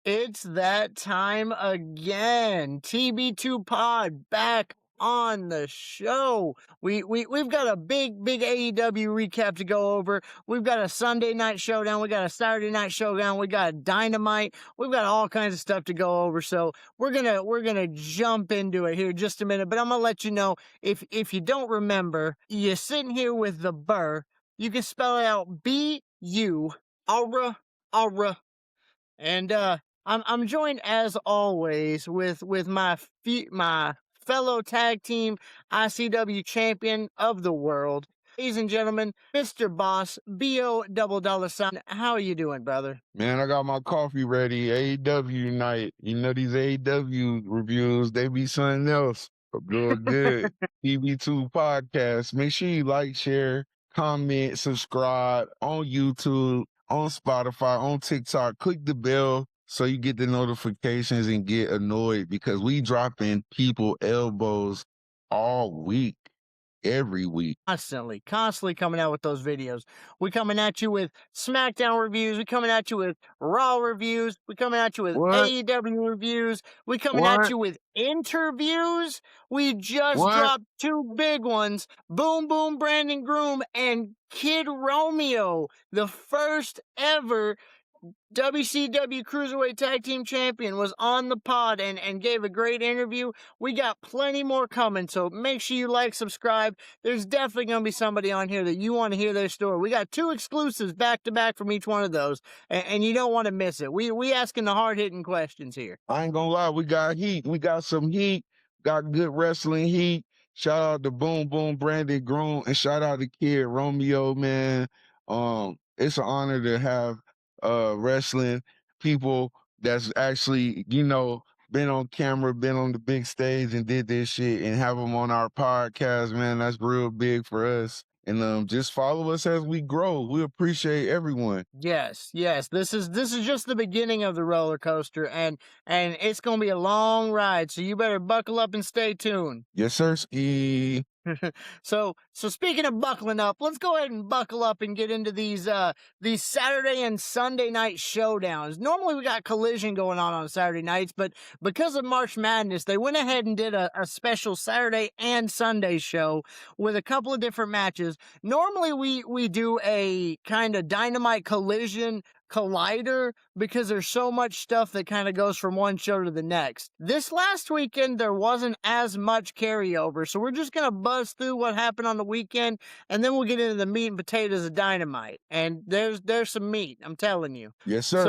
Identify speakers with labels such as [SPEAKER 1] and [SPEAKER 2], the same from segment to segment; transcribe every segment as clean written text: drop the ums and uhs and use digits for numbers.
[SPEAKER 1] It's that time again. TB2 Pod back on the show. We've got a big AEW recap to go over. We've got a Sunday night showdown. We got a Saturday night showdown. We got Dynamite. We've got all kinds of stuff to go over. So we're gonna jump into it here in just a minute. But I'm gonna let you know, if you don't remember, you're sitting here with the Burr. You can spell it out B-U, aura. And I'm joined as always with my fellow tag team ICW champion of the world, ladies and gentlemen, Mr. Boss B0 double dollar sign. How are you doing, brother?
[SPEAKER 2] Man, I got my coffee ready. AEW night. You know these AEW reviews, they be something else. But real good. TB2 podcast. Make sure you like, share, comment, subscribe on YouTube, on Spotify, on TikTok. Click the bell so you get the notifications and get annoyed because we dropping people elbows all week. Every week.
[SPEAKER 1] Constantly coming out with those videos. We coming at you with SmackDown reviews. We coming at you with Raw reviews. We coming at you with AEW reviews. We coming at you with interviews. We just dropped two big ones. Boom Boom Brandon Groom and Kid Romeo, the first ever WCW Cruiserweight Tag Team Champion, was on the pod and gave a great interview. We got plenty more coming, so make sure you like, subscribe. There's definitely going to be somebody on here that you want to hear their story. We got two exclusives back-to-back from each one of those, and you don't want to miss it. We asking the hard-hitting questions here.
[SPEAKER 2] I ain't gonna lie, we got heat. We got some heat. Got good wrestling heat. Shout out to Boom Boom Brandon Groom, and shout out to Kid Romeo, man. It's an honor to have wrestling people that's actually, been on camera, been on the big stage and did this shit, and have them on our podcast, man. That's real big for us. And just follow us as we grow. We appreciate everyone.
[SPEAKER 1] Yes. This is just the beginning of the roller coaster, and it's gonna be a long ride. So you better buckle up and stay tuned.
[SPEAKER 2] Yes, sir. Ski.
[SPEAKER 1] So speaking of buckling up, let's go ahead and buckle up and get into these Saturday and Sunday night showdowns. Normally we got Collision going on Saturday nights, but because of March Madness, they went ahead and did a special Saturday and Sunday show with a couple of different matches. Normally we do a kind of Dynamite Collision collider because there's so much stuff that kind of goes from one show to the next. This last weekend there wasn't as much carryover, so we're just gonna buzz through what happened on the weekend, and then we'll get into the meat and potatoes of Dynamite. And there's some meat, I'm telling you.
[SPEAKER 2] Yes, sir.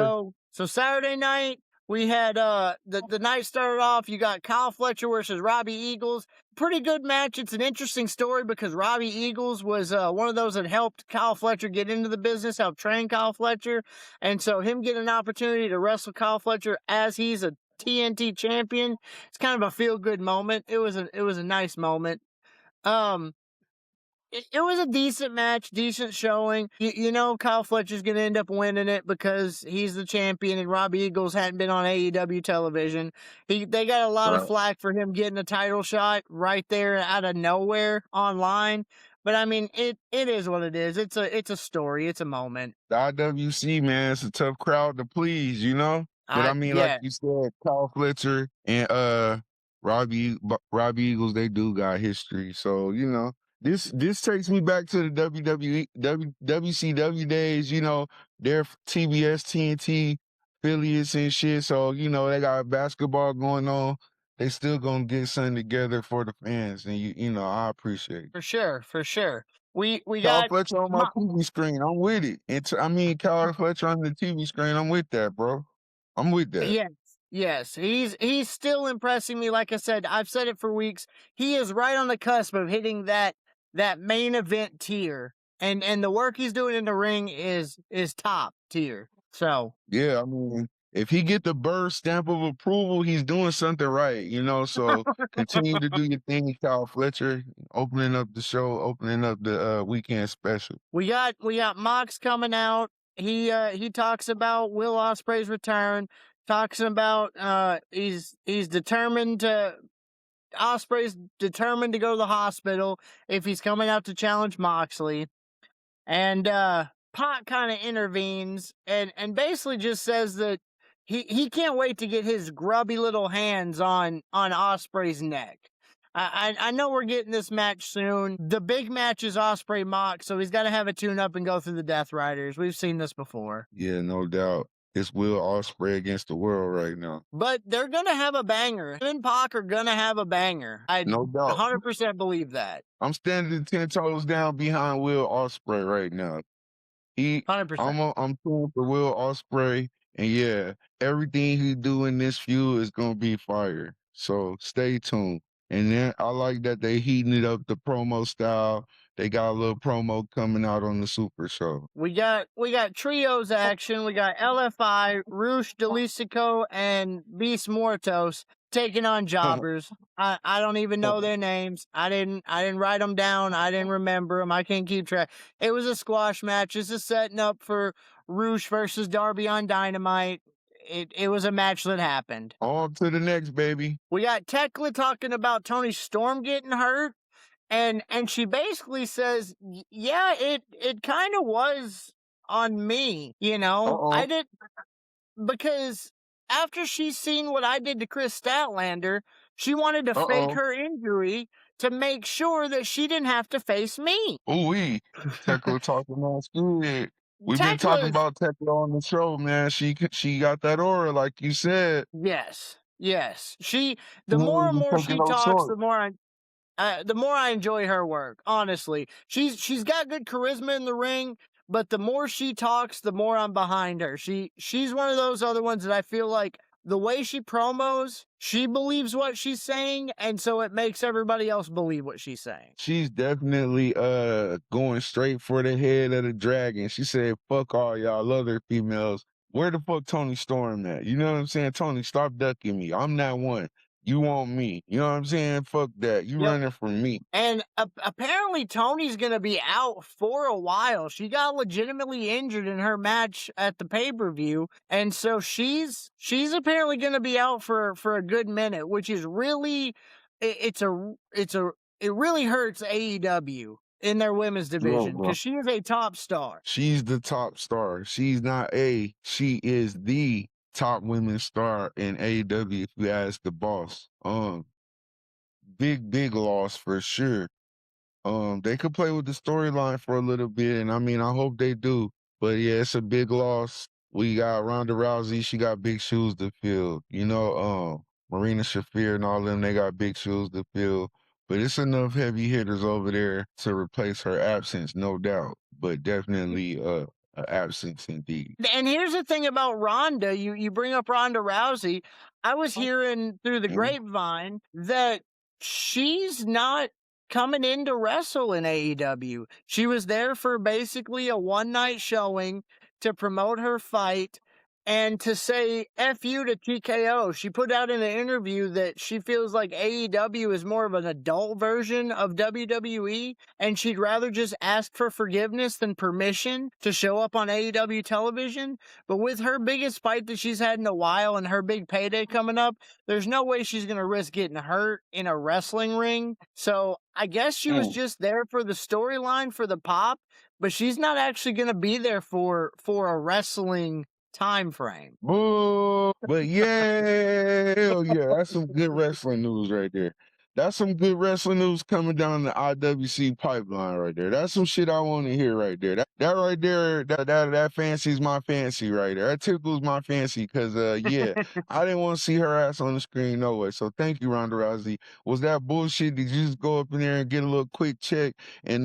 [SPEAKER 1] So Saturday night we had the night started off. You got Kyle Fletcher versus Robbie Eagles. Pretty good match. It's an interesting story because Robbie Eagles was one of those that helped Kyle Fletcher get into the business, helped train Kyle Fletcher, and so him getting an opportunity to wrestle Kyle Fletcher as he's a TNT champion, it's kind of a feel good moment. It was a nice moment. It was a decent match, decent showing. You know Kyle Fletcher's going to end up winning it because he's the champion and Robbie Eagles hadn't been on AEW television. They got a lot of flack for him getting a title shot right there out of nowhere online. But I mean, it is what it is. It's a story. It's a moment.
[SPEAKER 2] The IWC, man, it's a tough crowd to please, you know? But I mean, like you said, Kyle Fletcher and Robbie Eagles, they do got history. So, you know. This takes me back to the WCW days, you know, their TBS, TNT affiliates and shit. So, you know, they got basketball going on. They still gonna get something together for the fans. And, you know, I appreciate it.
[SPEAKER 1] For sure. We
[SPEAKER 2] Kyle
[SPEAKER 1] got
[SPEAKER 2] Fletcher on my TV screen. I'm with it. Kyle Fletcher on the TV screen. I'm with that, bro. I'm with that.
[SPEAKER 1] Yes, he's still impressing me. Like I said, I've said it for weeks. He is right on the cusp of hitting that main event tier, and the work he's doing in the ring is top tier. So
[SPEAKER 2] yeah, I mean, if he get the Burrr stamp of approval, he's doing something right, you know. So continue to do your thing, Kyle Fletcher, opening up the show, opening up the weekend special.
[SPEAKER 1] We got Mox coming out. He talks about Will Ospreay's return. Talks about he's determined to. Ospreay's determined to go to the hospital if he's coming out to challenge Moxley. And Pac kind of intervenes and basically just says that he can't wait to get his grubby little hands on Ospreay's neck. I know we're getting this match soon. The big match is Ospreay Mox, so he's got to have a tune up and go through the Death Riders. We've seen this before.
[SPEAKER 2] Yeah, no doubt. It's Will Ospreay against the world right now.
[SPEAKER 1] But they're gonna have a banger. Him and Pac are gonna have a banger. I
[SPEAKER 2] no doubt
[SPEAKER 1] 100% believe that.
[SPEAKER 2] I'm standing 10 toes down behind Will Ospreay right now.
[SPEAKER 1] 100%.
[SPEAKER 2] I'm pulling for Will Ospreay, and yeah, everything he do in this feud is gonna be fire. So stay tuned. And then I like that they heating it up the promo style. They got a little promo coming out on the Super Show.
[SPEAKER 1] We got trios action. We got LFI, Rush, Delisico, and Beast Mortos taking on jobbers. I don't even know their names. I didn't write them down. I didn't remember them. I can't keep track. It was a squash match. This is setting up for Rush versus Darby on Dynamite. It was a match that happened.
[SPEAKER 2] On to the next, baby.
[SPEAKER 1] We got Tekla talking about Toni Storm getting hurt. And she basically says, yeah, it kind of was on me, you know. I did, because after she's seen what I did to Chris Statlander, she wanted to fake her injury to make sure that she didn't have to face me.
[SPEAKER 2] Ooh-wee. Tekla talking on screwhead. We've been talking about Tekla on the show, man. She got that aura, like you said.
[SPEAKER 1] Yes. The more and more she talks, the more I enjoy her work. Honestly, she's got good charisma in the ring, but the more she talks, the more I'm behind her. She's one of those other ones that I feel like the way she promos, she believes what she's saying, and so it makes everybody else believe what she's saying.
[SPEAKER 2] She's definitely going straight for the head of the dragon. She said, fuck all y'all other females. Where the fuck Toni Storm at? You know what I'm saying? Toni, stop ducking me. I'm not one. You want me. You know what I'm saying? Fuck that. You running from me.
[SPEAKER 1] And apparently Toni's going to be out for a while. She got legitimately injured in her match at the pay-per-view. And so she's apparently going to be out for a good minute, which is really, it really hurts AEW in their women's division because she is a top star.
[SPEAKER 2] She's the top star. She's not she is the top women's star in AEW, if you ask the boss. Big loss for sure. They could play with the storyline for a little bit, and I mean, I hope they do. But yeah, it's a big loss. We got Ronda Rousey, she got big shoes to fill. You know, Marina Shafir and all them, they got big shoes to fill. But it's enough heavy hitters over there to replace her absence, no doubt. But definitely absence indeed.
[SPEAKER 1] And here's the thing about Ronda. You bring up Ronda Rousey. I was hearing through the grapevine that she's not coming in to wrestle in AEW. She was there for basically a one-night showing to promote her fight and to say F you to TKO. She put out in an interview that she feels like AEW is more of an adult version of WWE, and she'd rather just ask for forgiveness than permission to show up on AEW television. But with her biggest fight that she's had in a while and her big payday coming up, there's no way she's going to risk getting hurt in a wrestling ring. So I guess she was just there for the storyline, for the pop, but she's not actually going to be there for a wrestling time frame.
[SPEAKER 2] Boo! But yeah, hell yeah, that's some good wrestling news right there. That's some good wrestling news coming down the IWC pipeline right there. That's some shit I want to hear right there. That right there, that fancy's my fancy right there. That tickles my fancy because, yeah, I didn't want to see her ass on the screen no way. So thank you, Ronda Rousey. Was that bullshit? Did you just go up in there and get a little quick check and,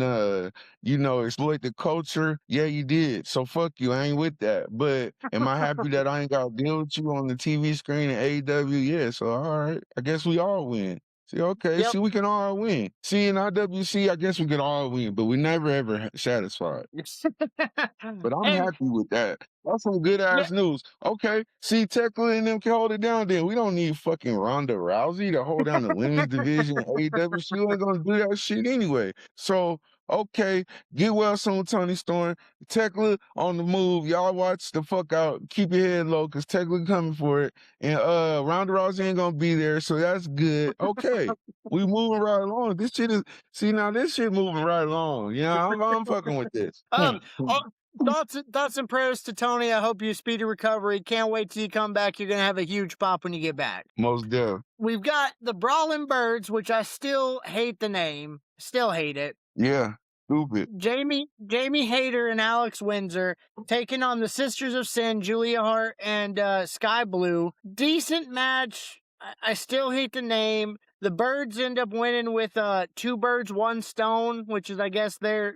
[SPEAKER 2] you know, exploit the culture? Yeah, you did. So fuck you. I ain't with that. But am I happy that I ain't got to deal with you on the TV screen in AEW? Yeah, so all right. I guess we all win. See, okay, see, we can all win. See, in IWC, I guess we can all win, but we never, ever satisfied. But I'm happy with that. That's some good-ass news. Okay, see, Tekla and them can hold it down then. We don't need fucking Ronda Rousey to hold down the women's division in AEW. She ain't gonna do that shit anyway. So, okay, get well soon, Toni Storm. Tekla on the move. Y'all watch the fuck out. Keep your head low, because Tekla coming for it. And Ronda Rousey ain't gonna be there, so that's good. Okay, we moving right along. This shit is, see, now this shit moving right along. You know, I'm fucking with this.
[SPEAKER 1] thoughts and prayers to Tony. I hope you speedy recovery. Can't wait till you come back. You're gonna have a huge pop when you get back.
[SPEAKER 2] Most definitely.
[SPEAKER 1] We've got the Brawling Birds, which I still hate the name. Still hate it.
[SPEAKER 2] Yeah. Stupid.
[SPEAKER 1] Jamie Hayter and Alex Windsor taking on the Sisters of Sin, Julia Hart and Sky Blue. Decent match. I still hate the name. The Birds end up winning with 2 birds, 1 stone, which is, I guess, their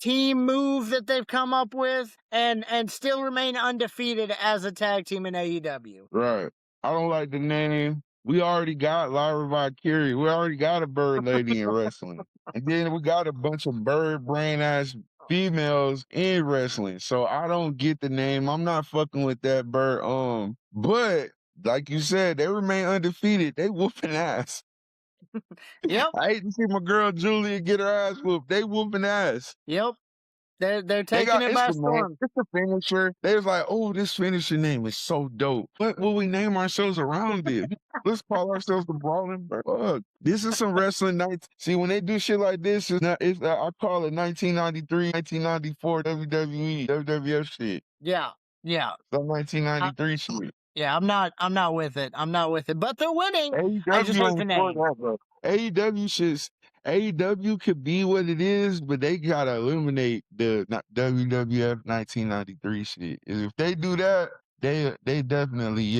[SPEAKER 1] team move that they've come up with, and still remain undefeated as a tag team in AEW.
[SPEAKER 2] Right. I don't like the name. We already got Lyra Valkyrie. We already got a bird lady in wrestling. And then we got a bunch of bird brain ass females in wrestling. So I don't get the name. I'm not fucking with that bird. But like you said, they remain undefeated. They whooping ass.
[SPEAKER 1] Yep.
[SPEAKER 2] I hate to see my girl Julia get her ass whooped. They whooping ass.
[SPEAKER 1] Yep. They're taking it by storm.
[SPEAKER 2] It's a finisher. They was like, oh, this finisher name is so dope. What will we name ourselves around it? Let's call ourselves the Brawling Bird. Fuck. This is some wrestling nights. See, when they do shit like this, I call it 1993, 1994 WWE, WWF shit.
[SPEAKER 1] Yeah.
[SPEAKER 2] Some 1993 shit.
[SPEAKER 1] Yeah, I'm not with it. But they're winning.
[SPEAKER 2] AEW
[SPEAKER 1] I just hate the name.
[SPEAKER 2] AEW could be what it is, but they gotta eliminate the WWF 1993 shit. If they do that, they're definitely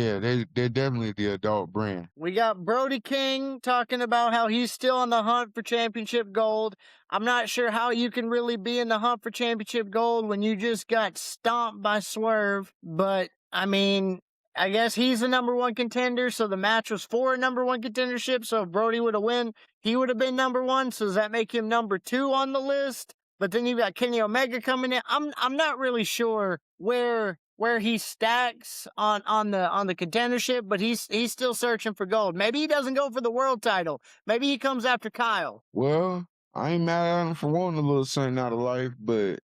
[SPEAKER 2] the adult brand.
[SPEAKER 1] We got Brody King talking about how he's still on the hunt for championship gold. I'm not sure how you can really be in the hunt for championship gold when you just got stomped by Swerve, but I mean, I guess he's the number 1 contender, so the match was for a number 1 contendership, so if Brody would have won, he would have been number 1, so does that make him number 2 on the list? But then you've got Kenny Omega coming in. I'm not really sure where he stacks on the contendership, but he's still searching for gold. Maybe he doesn't go for the world title. Maybe he comes after Kyle.
[SPEAKER 2] Well, I ain't mad at him for wanting a little something out of life, but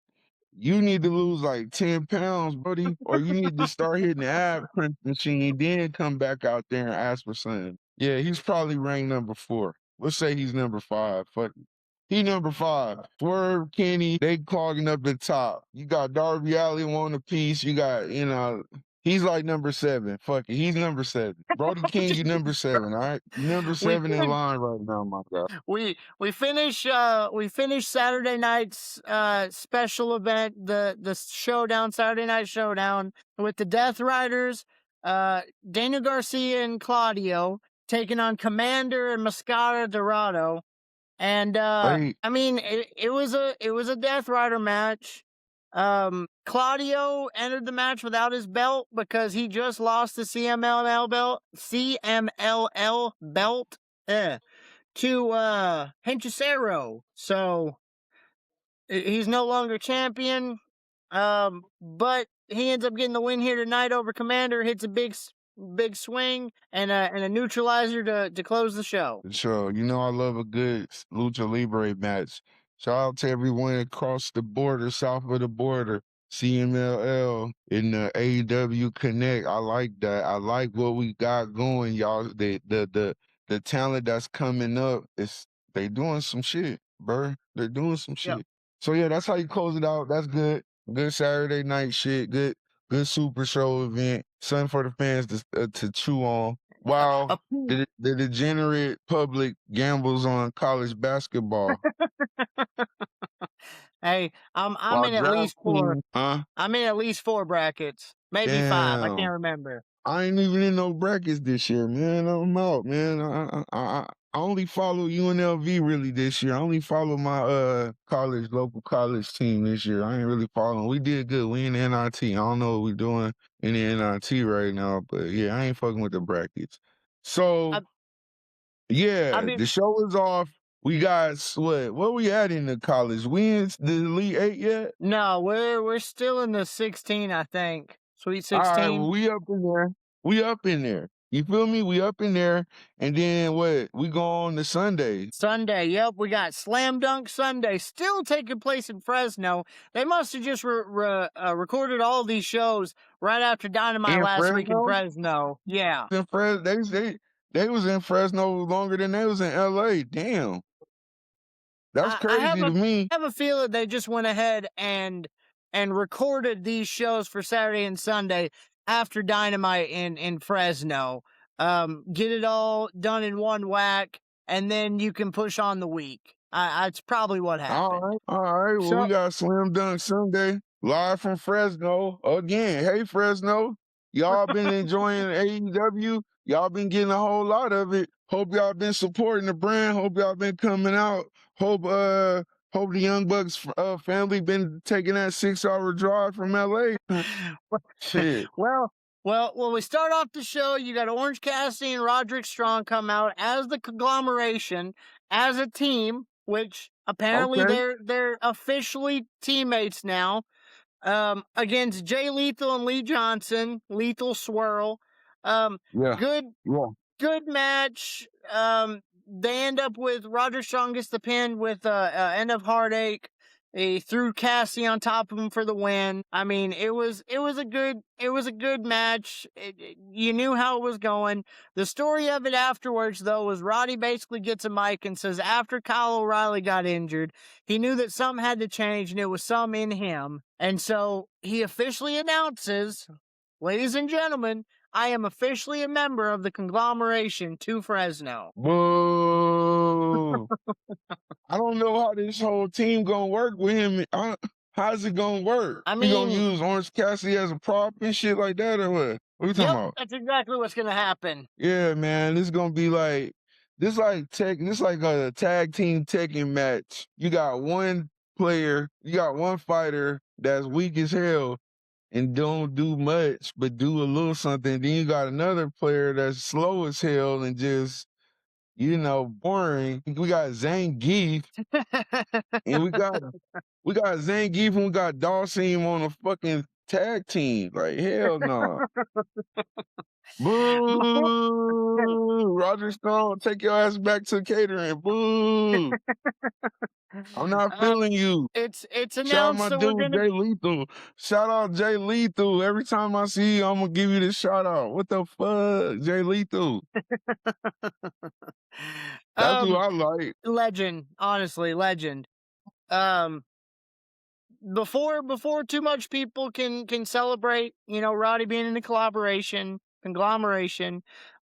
[SPEAKER 2] you need to lose like 10 pounds, buddy, or you need to start hitting the ab print machine, then come back out there and ask for something. Yeah, he's probably ranked number 4. Let's say he's number 5. Fuck it. He number 5. Swerve, Kenny, they clogging up the top. You got Darby Allin on a piece. You got, he's like number 7. Fuck it. He's number 7. Brody King, you number 7, all right? You number 7 in line right now, my God.
[SPEAKER 1] We finish Saturday night's special event, the showdown, Saturday Night Showdown, with the Death Riders, Daniel Garcia and Claudio taking on Commander and Mascara Dorado. And I mean, it was a Death Rider match. Claudio entered the match without his belt because he just lost the CMLL belt to Hechicero. So he's no longer champion. But he ends up getting the win here tonight over Commander, hits a big swing and a neutralizer to close the show.
[SPEAKER 2] Sure. I love a good Lucha Libre match. Shout out to everyone across the border, south of the border, CMLL and the AEW Connect. I like that. I like what we got going, y'all. The talent that's coming up, they doing some shit, bro. They're doing some shit. Yep. So yeah, that's how you close it out. That's good. Good Saturday night shit. Good Super Show event. Something for the fans to chew on. While the degenerate public gambles on college basketball.
[SPEAKER 1] Hey, I'm in at least 4. I'm in at least 4 brackets, maybe 5. I can't remember.
[SPEAKER 2] I ain't even in no brackets this year, man. I'm out, man. I only follow UNLV really this year. I only follow my local college team this year. I ain't really following. We did good. We in the NIT. I don't know what we doing in the NIT right now, but yeah, I ain't fucking with the brackets. So the show is off. We got what we at in the college? We in the Elite 8 yet?
[SPEAKER 1] No, we're still in the 16, I think. Sweet 16.
[SPEAKER 2] All right, well, we up in there. You feel me? We up in there. And then what? We go on to Sunday.
[SPEAKER 1] Sunday, yep. We got Slam Dunk Sunday still taking place in Fresno. They must have just recorded all of these shows right after Dynamite last week in Fresno. Yeah.
[SPEAKER 2] In they was in Fresno longer than they was in LA. Damn. That's crazy to me.
[SPEAKER 1] I have a feeling they just went ahead and and recorded these shows for Saturday and Sunday after Dynamite in Fresno. Get it all done in one whack, and then you can push on the week. That's probably what happened.
[SPEAKER 2] All right. Well, we got Slam Dunk Sunday live from Fresno again. Hey, Fresno, y'all been enjoying AEW? Y'all been getting a whole lot of it. Hope y'all been supporting the brand. Hope y'all been coming out. Hope the Young Bucks family been taking that 6-hour drive from LA. Shit.
[SPEAKER 1] Well, we start off the show. You got Orange Cassidy and Roderick Strong come out as the conglomeration, as a team, which apparently they're officially teammates now. Against Jay Lethal and Lee Johnson, Lethal Swirl. Good match. They end up with Roderick Strong gets the pin with end of Heartache. He threw Cassie on top of him for the win. I mean, it was a good match. You knew how it was going. The story of it afterwards, though, was Roddy basically gets a mic and says after Kyle O'Reilly got injured, he knew that something had to change, and it was some in him. And so he officially announces, ladies and gentlemen, I am officially a member of the conglomeration to Fresno.
[SPEAKER 2] Boo! I don't know how this whole team gonna work with him. How's it gonna work?
[SPEAKER 1] I mean,
[SPEAKER 2] he gonna use Orange Cassidy as a prop and shit like that, or what? What you talking about?
[SPEAKER 1] That's exactly what's gonna happen.
[SPEAKER 2] Yeah, man, this is gonna be like like a tag team Tekken match. You got one player, you got one fighter that's weak as hell and don't do much, but do a little something. Then you got another player that's slow as hell and just, boring. We got Zangief, and we got Zangief, and we got Dawson on a fucking tag team. Like, hell no. Boo! Roger Stone, take your ass back to catering. Boo! I'm not feeling you.
[SPEAKER 1] It's announced.
[SPEAKER 2] Shout out my dude, Jay Lethal. Shout out Jay Lethal. Every time I see you, I'm gonna give you this shout out. What the fuck, Jay Lethal? That's who I like.
[SPEAKER 1] Legend, honestly, legend. Before too much people can celebrate, Roddy being in the conglomeration.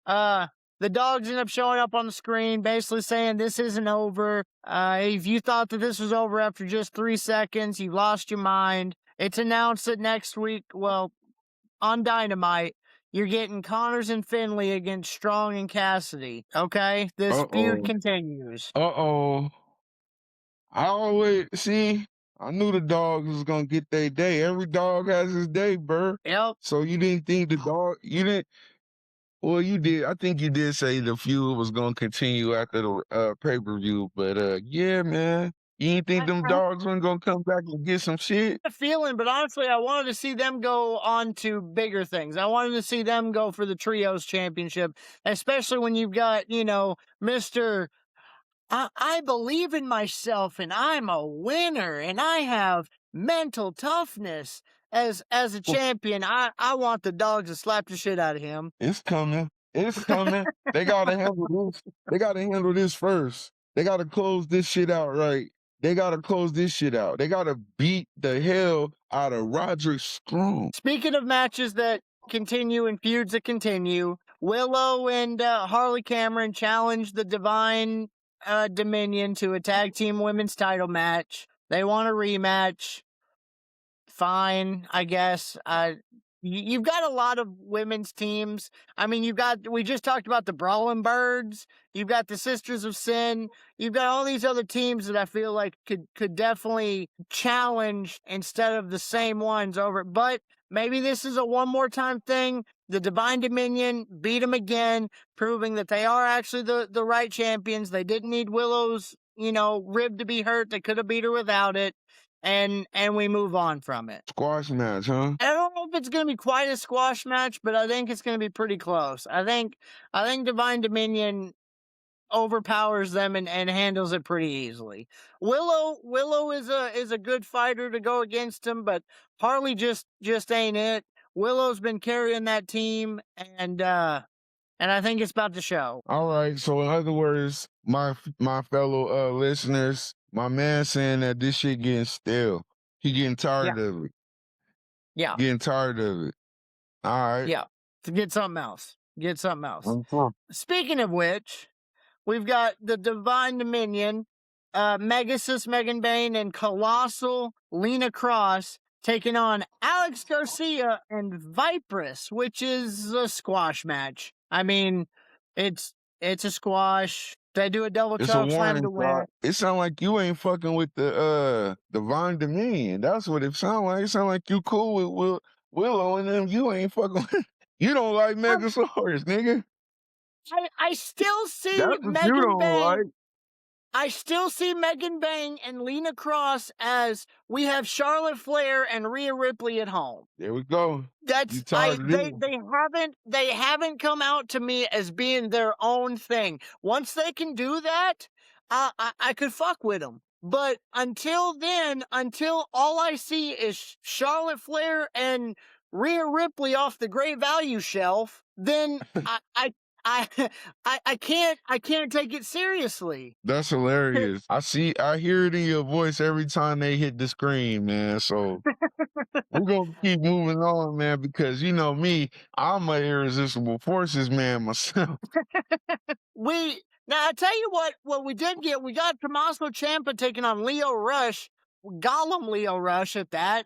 [SPEAKER 1] The dogs end up showing up on the screen, basically saying this isn't over. If you thought that this was over after just 3 seconds, you lost your mind. It's announced that next week, on Dynamite, you're getting Connors and Finley against Strong and Cassidy. Okay? This feud continues.
[SPEAKER 2] I always see. I knew the dogs was gonna get their day. Every dog has his day, bro.
[SPEAKER 1] Yep.
[SPEAKER 2] So you didn't think the dog? You didn't. Well, you did. I think you did say the feud was gonna continue after the pay-per-view, but yeah, man. You didn't think them dogs weren't gonna come back and get some shit?
[SPEAKER 1] A feeling, but honestly, I wanted to see them go on to bigger things. I wanted to see them go for the Trios Championship, especially when you've got, Mr. I believe in myself and I'm a winner and I have mental toughness as a champion. I want the dogs to slap the shit out of him.
[SPEAKER 2] It's coming. It's coming. They gotta handle this. They gotta handle this first. They gotta close this shit out right. They gotta close this shit out. They gotta beat the hell out of Roderick Strong.
[SPEAKER 1] Speaking of matches that continue and feuds that continue, Willow and Harley Cameron challenged the Divine Dominion to a tag team women's title match. They want a rematch. Fine, I guess. You've got a lot of women's teams. I mean, we just talked about the Brawling Birds. You've got the Sisters of Sin. You've got all these other teams that I feel like could definitely challenge instead of the same ones over. But maybe this is a one more time thing. The Divine Dominion beat them again, proving that they are actually the right champions. They didn't need Willow's, rib to be hurt. They could have beat her without it. And we move on from it.
[SPEAKER 2] Squash match, huh?
[SPEAKER 1] I don't know if it's going to be quite a squash match, but I think it's going to be pretty close. I think Divine Dominion overpowers them and handles it pretty easily. Willow is a good fighter to go against him, but Harley just ain't it. Willow's been carrying that team, and I think it's about to show.
[SPEAKER 2] All right. So in other words, my fellow listeners, my man saying that this shit getting stale. He getting tired of it.
[SPEAKER 1] Yeah.
[SPEAKER 2] Getting tired of it. All right.
[SPEAKER 1] Yeah. To get something else. Get something else.
[SPEAKER 2] Mm-hmm.
[SPEAKER 1] Speaking of which, we've got the Divine Dominion, Megasis, Megan Bayne, and Colossal Lena Cross taking on Alex Garcia and Vipress, which is a squash match. I mean, it's a squash. They do a double
[SPEAKER 2] It's a
[SPEAKER 1] choke slam
[SPEAKER 2] warning
[SPEAKER 1] to win.
[SPEAKER 2] shot. It sound like you ain't fucking with the Divine Dominion. That's what it sound like. It sound like you cool with Willow and them. You ain't fucking with, you don't like Megasaurus, nigga.
[SPEAKER 1] I still see
[SPEAKER 2] That's what you
[SPEAKER 1] Megan
[SPEAKER 2] don't
[SPEAKER 1] Bayne.
[SPEAKER 2] like.
[SPEAKER 1] I still see Megan Bayne and Lena Cross as we have Charlotte Flair and Rhea Ripley at home.
[SPEAKER 2] There we go.
[SPEAKER 1] That's they haven't come out to me as being their own thing. Once they can do that, I could fuck with them. But until then, until all I see is Charlotte Flair and Rhea Ripley off the Great Value shelf, then I can't take it seriously.
[SPEAKER 2] That's hilarious. I hear it in your voice every time they hit the screen, man. So we're gonna keep moving on, man, because you know me, I'm an irresistible forces man myself.
[SPEAKER 1] Now I tell you what we did get, we got Tommaso Ciampa taking on Lio Rush, Gollum Lio Rush at that.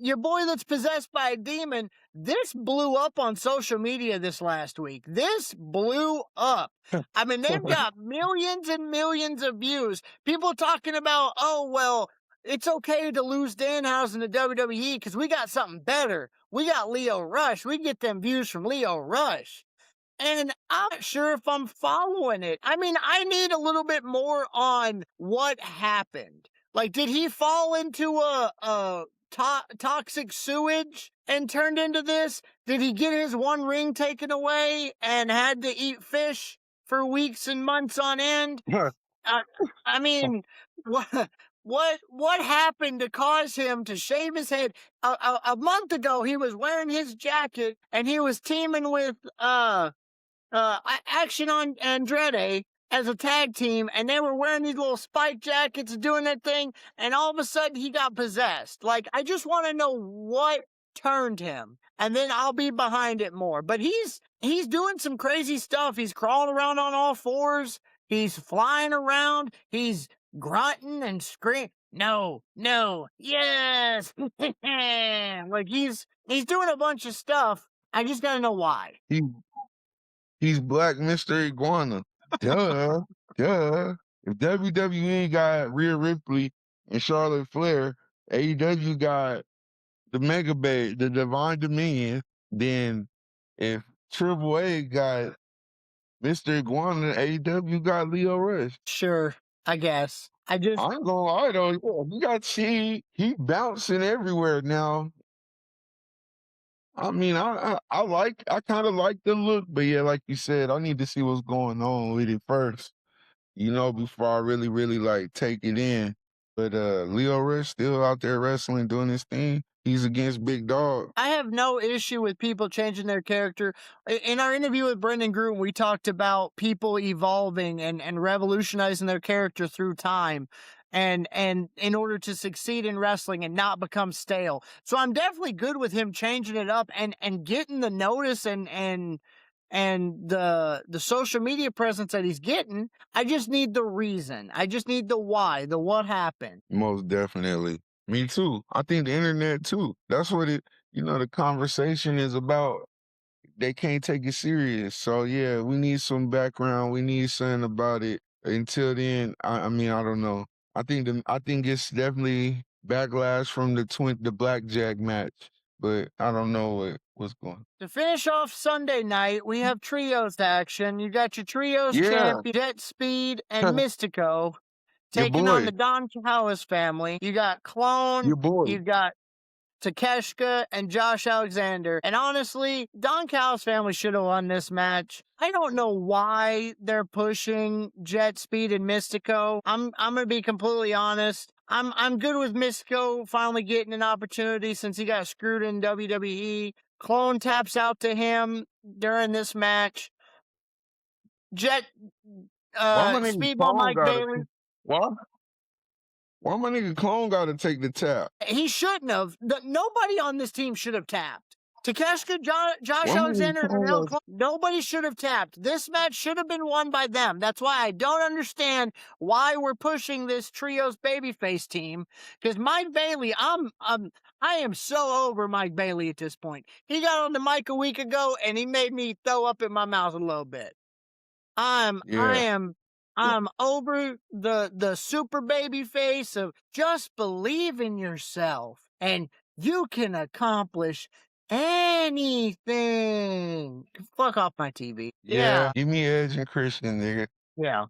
[SPEAKER 1] Your boy that's possessed by a demon. This blew up on social media this last week. This blew up. I mean, they've got millions and millions of views. People talking about, oh, well, it's okay to lose Danhausen to WWE because we got something better. We got Lio Rush. We get them views from Lio Rush. And I'm not sure if I'm following it. I mean, I need a little bit more on what happened. Like, did he fall into a toxic sewage and turned into this? Did he get his one ring taken away and had to eat fish for weeks and months on end? I mean, what happened to cause him to shave his head? A month ago, he was wearing his jacket and he was teaming with Action on Andrade as a tag team, and they were wearing these little spike jackets doing that thing, and all of a sudden he got possessed. Like, I just want to know what turned him, and then I'll be behind it more. But he's doing some crazy stuff. He's crawling around on all fours. He's flying around. He's grunting and screaming. No, yes. Like he's doing a bunch of stuff. I just gotta know why.
[SPEAKER 2] He's Black Mr. Iguana. Duh. If WWE got Rhea Ripley and Charlotte Flair, AEW got the Mega Bay, the Divine Dominion, then if Triple A got Mr. Iguana, AEW got Lio Rush.
[SPEAKER 1] Sure, I guess. I ain't
[SPEAKER 2] gonna lie though, you got he bouncing everywhere now. I mean, I kind of like the look, but yeah, like you said, I need to see what's going on with it first, you know, before I really, really like take it in. But Lio Rush still out there wrestling, doing his thing. He's against Big Dog.
[SPEAKER 1] I have no issue with people changing their character. In our interview with Brendan Groom, we talked about people evolving and revolutionizing their character through time. And in order to succeed in wrestling and not become stale. So I'm definitely good with him changing it up and getting the notice and the social media presence that he's getting. I just need the reason. I just need the why, the what happened.
[SPEAKER 2] Most definitely. Me too. I think the internet too. That's what the conversation is about. They can't take it serious. So yeah, we need some background. We need something about it. Until then, I mean, I don't know. I think it's definitely backlash from the blackjack match, but I don't know what's going.
[SPEAKER 1] To finish off Sunday night, we have trios action. You got your trios champion, Jet Speed and Mystico, taking on the Don Callis family. You got Clone. You got Takeshka and Josh Alexander. And honestly, Don Callis family should have won this match. I don't know why they're pushing Jet Speed and Mystico. I'm gonna be completely honest. I'm good with Mystico finally getting an opportunity since he got screwed in WWE. Clone taps out to him during this match. Speedball Mike Bailey.
[SPEAKER 2] What? Why my nigga Clone got to take the tap?
[SPEAKER 1] He shouldn't have. Nobody on this team should have tapped. Takeshita, Josh Alexander, and nobody should have tapped. This match should have been won by them. That's why I don't understand why we're pushing this trios babyface team. Because Mike Bailey, I am so over Mike Bailey at this point. He got on the mic a week ago and he made me throw up in my mouth a little bit. I'm over the super baby face of just believe in yourself and you can accomplish anything. Fuck off my TV.
[SPEAKER 2] Yeah. Give me Edge and Christian, nigga.
[SPEAKER 1] Yeah.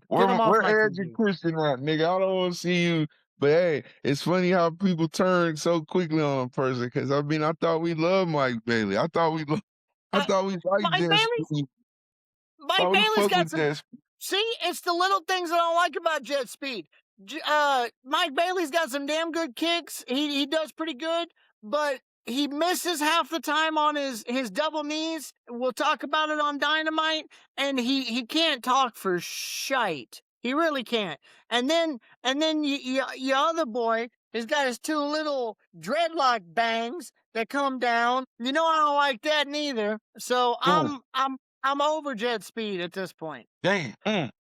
[SPEAKER 2] Where Edge and Christian at, nigga? I don't want to see you. But hey, it's funny how people turn so quickly on a person. Because I mean, I thought we loved Mike Bailey. I thought we liked Jet Speed.
[SPEAKER 1] Mike Bailey's got some. See, it's the little things that I don't like about Jet Speed. Mike Bailey's got some damn good kicks. He does pretty good, but he misses half the time on his double knees. We'll talk about it on Dynamite, and he can't talk for shite. He really can't. And then your other boy has got his two little dreadlock bangs that come down. You know I don't like that neither. So I'm over Jet Speed at this point.
[SPEAKER 2] Damn.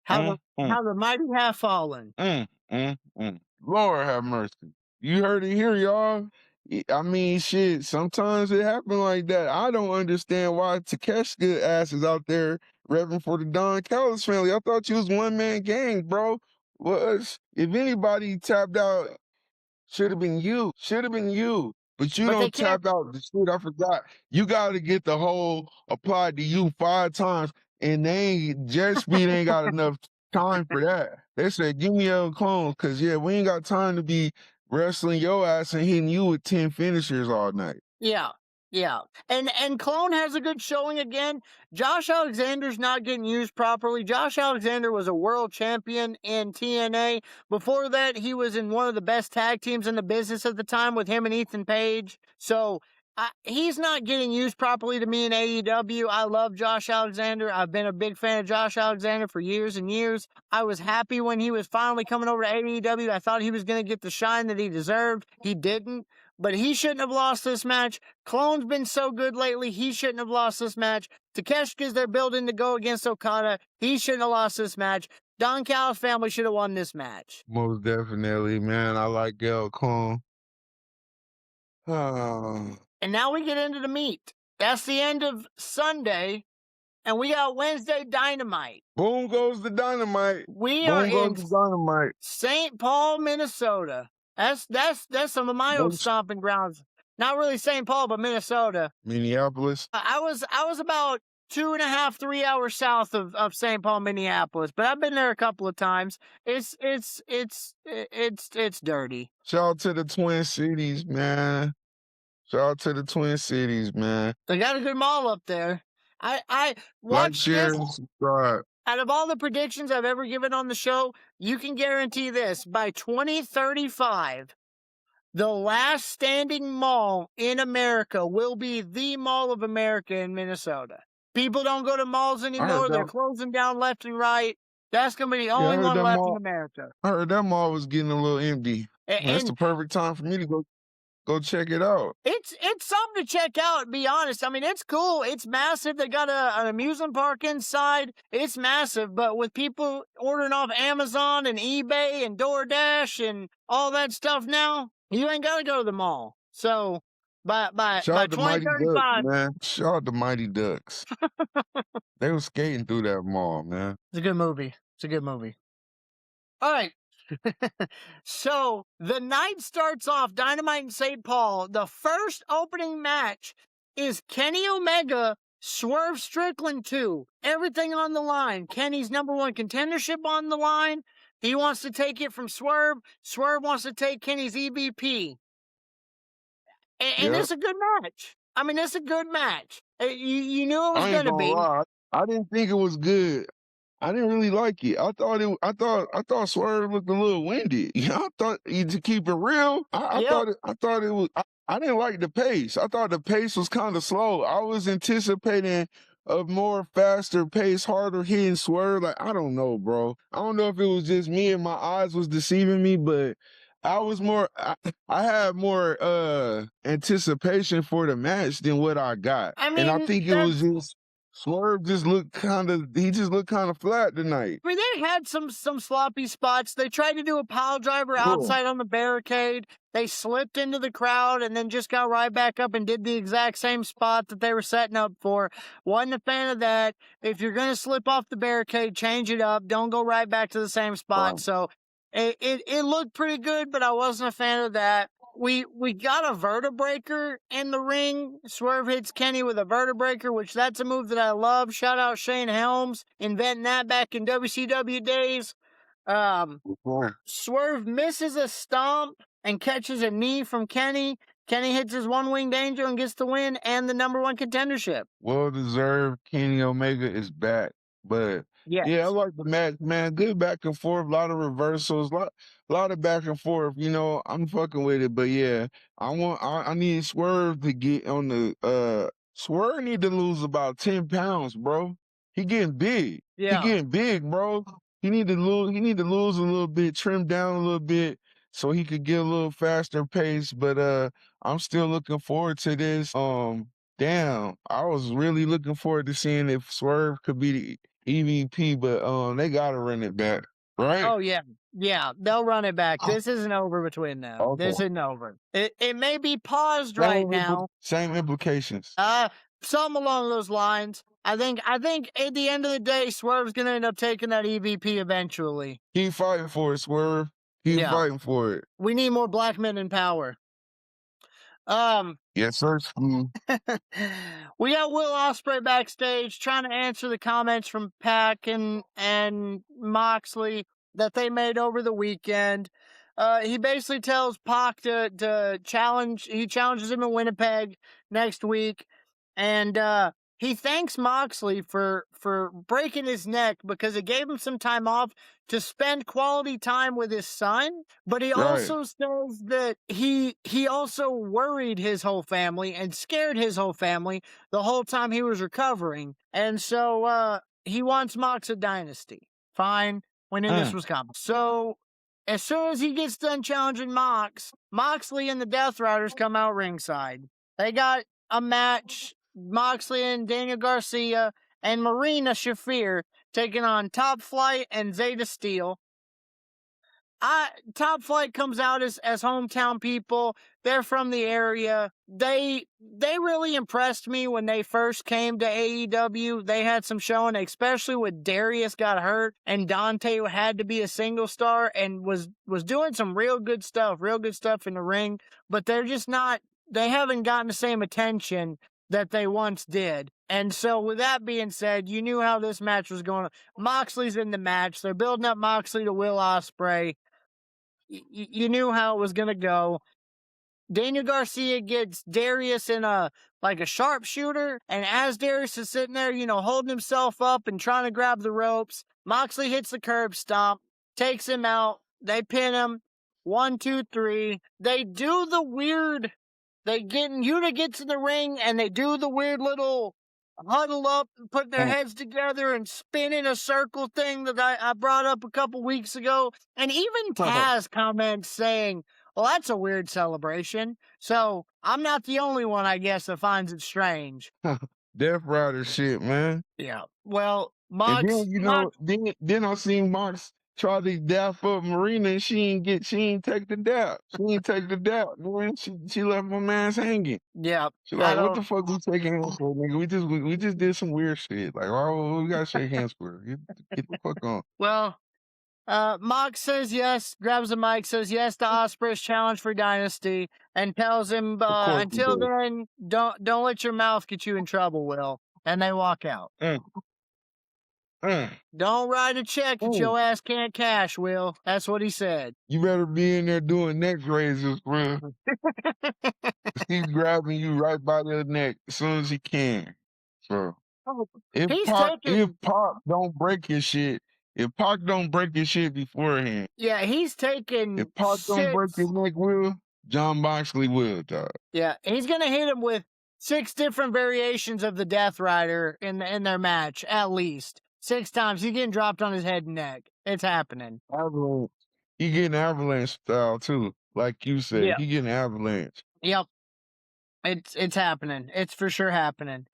[SPEAKER 1] How the mighty have fallen.
[SPEAKER 2] Lord have mercy. You heard it here, y'all. I mean, shit, sometimes it happens like that. I don't understand why Takeshita ass is out there revving for the Don Callis family. I thought you was one-man gang, bro. If anybody tapped out, should have been you. But you don't tap out the shit. I forgot. You got to get the whole applied to you 5 times, and Jet Speed ain't got enough time for that. They said, give me a clone, because, we ain't got time to be wrestling your ass and hitting you with 10 finishers all night.
[SPEAKER 1] Yeah. And Clone has a good showing again. Josh Alexander's not getting used properly. Josh Alexander was a world champion in TNA. Before that, he was in one of the best tag teams in the business at the time with him and Ethan Page. So he's not getting used properly to me in AEW. I love Josh Alexander. I've been a big fan of Josh Alexander for years and years. I was happy when he was finally coming over to AEW. I thought he was going to get the shine that he deserved. He didn't. But he shouldn't have lost this match. Clone's been so good lately. He shouldn't have lost this match. Takeshita's they're building to go against Okada. He shouldn't have lost this match. Don Callis family should have won this match.
[SPEAKER 2] Most definitely, man. I like Gail Clone.
[SPEAKER 1] And now we get into the meat. That's the end of Sunday. And we got Wednesday Dynamite.
[SPEAKER 2] Boom goes the Dynamite.
[SPEAKER 1] We are in St. Paul, Minnesota. That's some of my old stomping grounds. Not really St. Paul, but Minnesota.
[SPEAKER 2] Minneapolis.
[SPEAKER 1] I was about 2.5, 3 hours south of St. Paul, Minneapolis, but I've been there a couple of times. It's dirty.
[SPEAKER 2] Shout out to the Twin Cities, man. They
[SPEAKER 1] got a good mall up there. I
[SPEAKER 2] like, share, and subscribe.
[SPEAKER 1] Out of all the predictions I've ever given on the show, you can guarantee this. By 2035, the last standing mall in America will be the Mall of America in Minnesota. People don't go to malls anymore. They're closing down left and right. That's going to be the only one left in America.
[SPEAKER 2] I heard that mall was getting a little empty. That's the perfect time for me to go check it out.
[SPEAKER 1] It's something to check out, be honest. I mean, it's cool. It's massive. They got an amusement park inside. It's massive. But with people ordering off Amazon and eBay and DoorDash and all that stuff now, you ain't got to go to the mall. So by 2035,
[SPEAKER 2] man. Shout out to Mighty Ducks. They were skating through that mall, man.
[SPEAKER 1] It's a good movie. All right. So the night starts off Dynamite in St. Paul. The first opening match is Kenny Omega, Swerve Strickland 2. Everything on the line. Kenny's #1 contendership on the line. He wants to take it from Swerve. Swerve wants to take Kenny's EVP. And it's a good match. I mean, it's a good match. You knew it was going to be.
[SPEAKER 2] I didn't think it was good. I didn't really like it. I thought Swerve looked a little winded. I thought, to keep it real, I thought it was. I didn't like the pace. I thought the pace was kind of slow. I was anticipating a more faster pace, harder hitting Swerve. Like, I don't know, bro. I don't know if it was just me and my eyes was deceiving me, but I had more anticipation for the match than what I got.
[SPEAKER 1] I
[SPEAKER 2] And I
[SPEAKER 1] mean,
[SPEAKER 2] think it was just Swerve just looked kind of flat tonight.
[SPEAKER 1] I mean, they had some sloppy spots. They tried to do a pile driver outside on the barricade. They slipped into the crowd and then just got right back up and did the exact same spot that they were setting up for. Wasn't a fan of that. If you're going to slip off the barricade, change it up. Don't go right back to the same spot. So it looked pretty good, but I wasn't a fan of that. We got a vertebreaker in the ring. Swerve hits Kenny with a vertebreaker, which that's a move that I love. Shout out Shane Helms, inventing that back in WCW days. Swerve misses a stomp and catches a knee from Kenny. Kenny hits his one-winged angel and gets the win and the #1 contendership.
[SPEAKER 2] Well-deserved. Kenny Omega is back. But
[SPEAKER 1] yes.
[SPEAKER 2] Yeah, I like the match, man. Good back and forth, a lot of reversals, a lot of back and forth. You know, I'm fucking with it. But yeah, I need Swerve to get on the Swerve need to lose about 10 pounds, bro. He getting big.
[SPEAKER 1] Yeah.
[SPEAKER 2] He getting big, bro. He need to lose a little bit, trim down a little bit so he could get a little faster pace. But I'm still looking forward to this. Damn, I was really looking forward to seeing if Swerve could be the EVP, but they gotta run it back, right?
[SPEAKER 1] Oh yeah, they'll run it back. This isn't over between them.
[SPEAKER 2] Okay.
[SPEAKER 1] This isn't over. It may be paused right now.
[SPEAKER 2] Same implications.
[SPEAKER 1] Something along those lines. I think at the end of the day, Swerve's gonna end up taking that EVP eventually.
[SPEAKER 2] Keep fighting for it, Swerve. Keep fighting for it.
[SPEAKER 1] We need more black men in power.
[SPEAKER 2] Yes, sir.
[SPEAKER 1] We got Will Ospreay backstage trying to answer the comments from Pac and Moxley that they made over the weekend. He basically tells Pac to challenge. He challenges him in Winnipeg next week, and he thanks Moxley for breaking his neck because it gave him some time off to spend quality time with his son. But he also says that he also worried his whole family and scared his whole family the whole time he was recovering. And so he wants Mox a dynasty. Fine. We knew this was coming. So as soon as he gets done challenging Moxley and the Death Riders come out ringside. They got a match. Moxley and Daniel Garcia and Marina Shafir taking on Top Flight and Zeta Steel. Top Flight comes out as hometown people. They're from the area. They really impressed me when they first came to AEW. They had some showing, especially when Darius got hurt and Dante had to be a single star and was doing some real good stuff in the ring. But they're just not. They haven't gotten the same attention that they once did. And so with that being said, you knew how this match was going. Moxley's in the match. They're building up Moxley to Will Ospreay. You knew how it was going to go. Daniel Garcia gets Darius in a sharpshooter. And as Darius is sitting there, holding himself up and trying to grab the ropes, Moxley hits the curb stomp, takes him out. They pin him. 1, 2, 3. They do the weird. Yuta gets in the ring and they do the weird little huddle up, putting their heads together and spinning a circle thing that I brought up a couple weeks ago. And even Taz comments saying, well, that's a weird celebration. So I'm not the only one, I guess, that finds it strange.
[SPEAKER 2] Death Rider shit, man.
[SPEAKER 1] Yeah. Well, Mox.
[SPEAKER 2] And then I seen Mox try to dap up Marina and she ain't take the dap. Man. She left my man's hanging.
[SPEAKER 1] Yeah.
[SPEAKER 2] She like, what the fuck we taking hands for, nigga? We just did some weird shit. Like, why we gotta shake hands for her? Get the fuck on.
[SPEAKER 1] Well, Mox says yes, grabs the mic, says yes to Ospreay's challenge for Dynasty, and tells him, until then, don't let your mouth get you in trouble, Will. And they walk out. Don't write a check that your ass can't cash, Will. That's what he said.
[SPEAKER 2] You better be in there doing neck raises, bro. He's grabbing you right by the neck as soon as he can. So if Pac don't break his shit, beforehand.
[SPEAKER 1] Yeah, he's taking.
[SPEAKER 2] If Pac don't break his neck, John Moxley will, dog.
[SPEAKER 1] Yeah, he's gonna hit him with 6 different variations of the Death Rider in their match, at least 6 times. He's getting dropped on his head and neck. It's happening.
[SPEAKER 2] Avalanche. He getting avalanche style too, like you said.
[SPEAKER 1] Yeah.
[SPEAKER 2] He getting avalanche.
[SPEAKER 1] Yep. It's happening. It's for sure happening.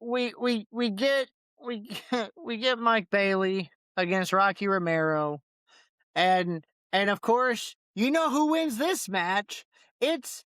[SPEAKER 1] We get we get Mike Bailey against Rocky Romero, and of course, you know who wins this match? It's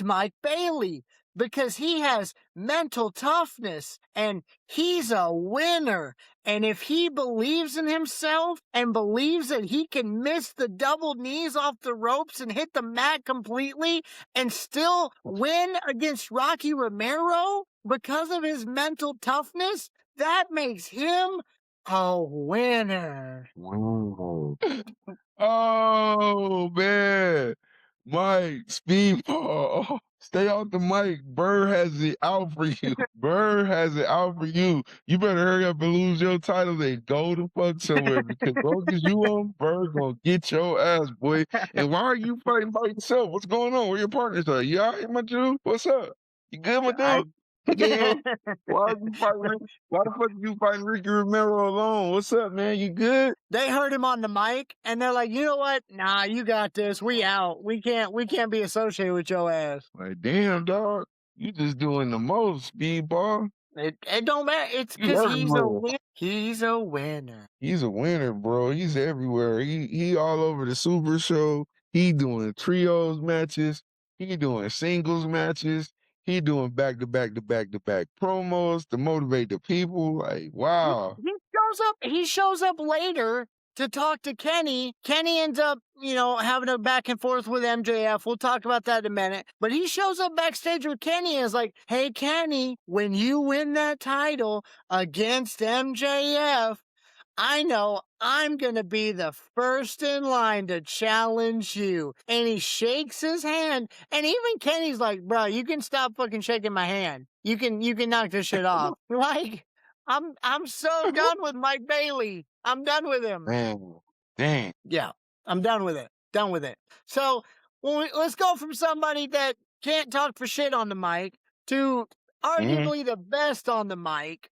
[SPEAKER 1] Mike Bailey, because he has mental toughness and he's a winner. And if he believes in himself and believes that he can miss the double knees off the ropes and hit the mat completely and still win against Rocky Romero because of his mental toughness, that makes him a winner.
[SPEAKER 2] Wow. Oh man, Mike, Speedball, stay off the mic. Burr has it out for you. Burr has it out for you. You better hurry up and lose your title and go the fuck somewhere, because as long as you on, Burr gonna get your ass, boy. And why are you fighting by yourself? What's going on? Where your partners are? You all right, my dude? What's up? You good, my dude?
[SPEAKER 1] Yeah.
[SPEAKER 2] Why the fuck are you fighting Ricky Romero alone? What's up, man? You good?
[SPEAKER 1] They heard him on the mic and they're like, you know what? Nah, you got this. We out. We can't be associated with your ass.
[SPEAKER 2] Like, damn, dog. You just doing the most, Speedball.
[SPEAKER 1] It don't matter. It's because he's a winner. He's a winner.
[SPEAKER 2] He's a winner, bro. He's everywhere. He all over the Super Show. He doing trios matches. He doing singles matches. He doing back-to-back promos to motivate the people. Like, wow.
[SPEAKER 1] He shows up later to talk to Kenny. Kenny ends up, having a back and forth with MJF. We'll talk about that in a minute. But he shows up backstage with Kenny and is like, hey, Kenny, when you win that title against MJF, I know I'm going to be the first in line to challenge you. And he shakes his hand. And even Kenny's like, bro, you can stop fucking shaking my hand. You can knock this shit off. Like, I'm so done with Mike Bailey. I'm done with him.
[SPEAKER 2] Man, dang.
[SPEAKER 1] Yeah, I'm done with it. Done with it. So let's go from somebody that can't talk for shit on the mic to arguably the best on the mic.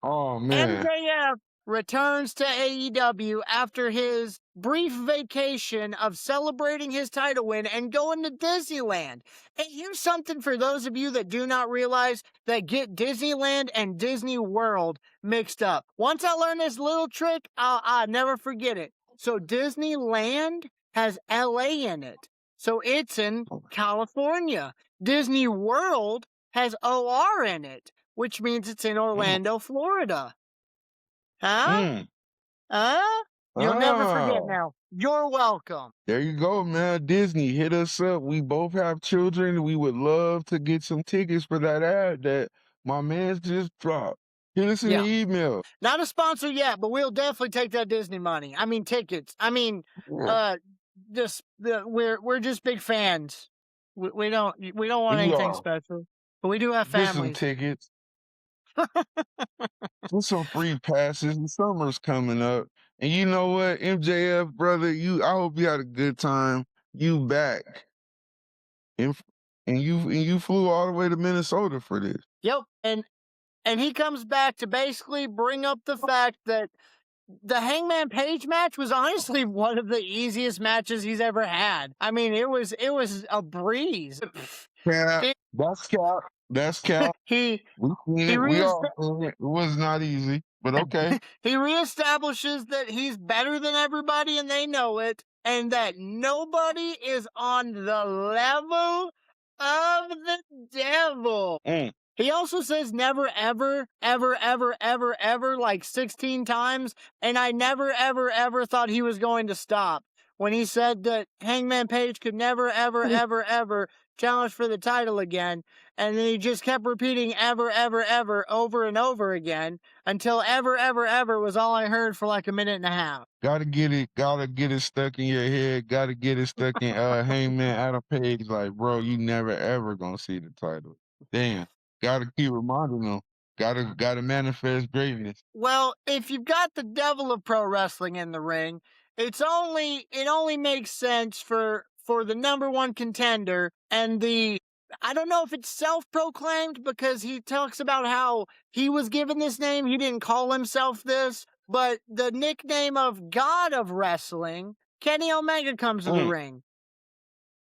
[SPEAKER 2] Oh, man.
[SPEAKER 1] MJF returns to AEW after his brief vacation of celebrating his title win and going to Disneyland. And here's something for those of you that do not realize, that get Disneyland and Disney World mixed up. Once I learned this little trick, I'll never forget it. So Disneyland has LA in it. So it's in California. Disney World has OR in it, which means it's in Orlando, Florida. Huh? You'll never forget now. You're welcome.
[SPEAKER 2] There you go, man. Disney, hit us up. We both have children. We would love to get some tickets for that ad that my man just dropped. Hit us in the email.
[SPEAKER 1] Not a sponsor yet, but we'll definitely take that Disney money. I mean, tickets. I mean, we're just big fans. We don't want anything special, but we do have families.
[SPEAKER 2] Get some tickets. Get some free passes. The summer's coming up. And you know what, MJF, brother, I hope you had a good time. You back. And you flew all the way to Minnesota for this.
[SPEAKER 1] Yep. And he comes back to basically bring up the fact that the Hangman Page match was honestly one of the easiest matches he's ever had. I mean, it was a breeze.
[SPEAKER 2] Yeah, that's cap. It was not easy, but okay.
[SPEAKER 1] He reestablishes that he's better than everybody and they know it, and that nobody is on the level of the devil. He also says never, ever, ever, ever, ever, ever, like 16 times, and I never, ever, ever thought he was going to stop when he said that Hangman Page could never, ever, ever, ever challenge for the title again, and then he just kept repeating ever, ever, ever over and over again until ever, ever, ever was all I heard for like a minute and a half.
[SPEAKER 2] Gotta get it stuck in your head. Gotta get it stuck in Hangman Adam Page. Like, bro, you never ever gonna see the title. Damn. Gotta keep reminding them. Gotta manifest greatness.
[SPEAKER 1] Well, if you've got the devil of pro wrestling in the ring, it only makes sense for the number one contender and the I don't know if it's self-proclaimed because he talks about how he was given this name. He didn't call himself this, but the nickname of God of Wrestling, Kenny Omega, comes to the ring.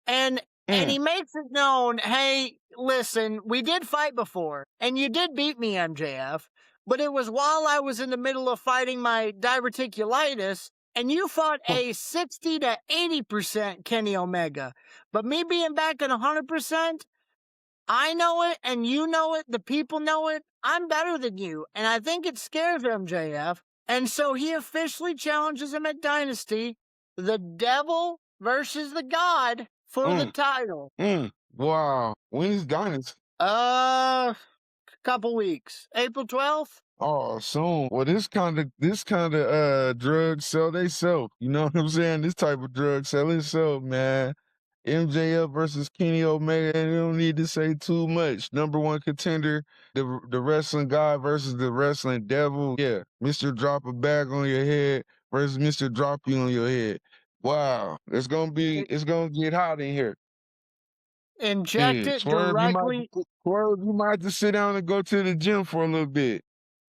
[SPEAKER 1] And he makes it known, hey, listen, we did fight before, and you did beat me, MJF, but it was while I was in the middle of fighting my diverticulitis, and you fought a 60 to 80% Kenny Omega. But me being back at 100%, I know it, and you know it, the people know it, I'm better than you, and I think it scares MJF, and so he officially challenges him at Dynasty, the devil versus the God, for the title.
[SPEAKER 2] Wow. When is Dynasty?
[SPEAKER 1] Couple weeks. April 12th?
[SPEAKER 2] Oh, soon. Well, this kind of drugs sell they self. You know what I'm saying? This type of drug sell itself, man. MJF versus Kenny Omega, and you don't need to say too much. Number one contender, the wrestling god versus the wrestling devil. Yeah, Mr. Drop a bag on your head versus Mr. Drop you on your head. Wow, it's gonna get hot in here.
[SPEAKER 1] Inject it directly.
[SPEAKER 2] Swerve, you might have to sit down and go to the gym for a little bit.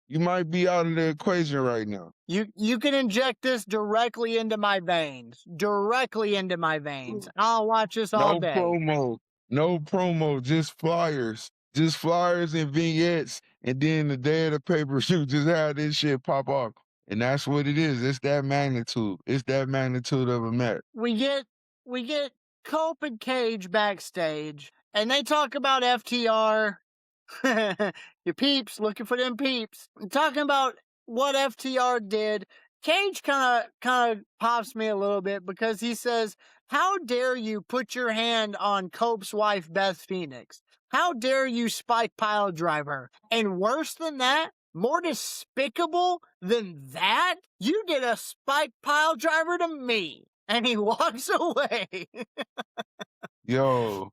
[SPEAKER 2] You might be out of the equation right now.
[SPEAKER 1] You can inject this directly into my veins. Directly into my veins. I'll watch this all day.
[SPEAKER 2] No promo, just flyers. Just flyers and vignettes, and then the day of the pay-per-view, just have this shit pop off. And that's what it is. It's that magnitude. It's that magnitude of a match.
[SPEAKER 1] We get Cope and Cage backstage, and they talk about FTR. Your peeps, looking for them peeps. Talking about what FTR did. Cage kind of pops me a little bit because he says, how dare you put your hand on Cope's wife, Beth Phoenix? How dare you spike pile drive her? And worse than that, more despicable than that, you did a spike pile driver to me. And he walks away.
[SPEAKER 2] Yo,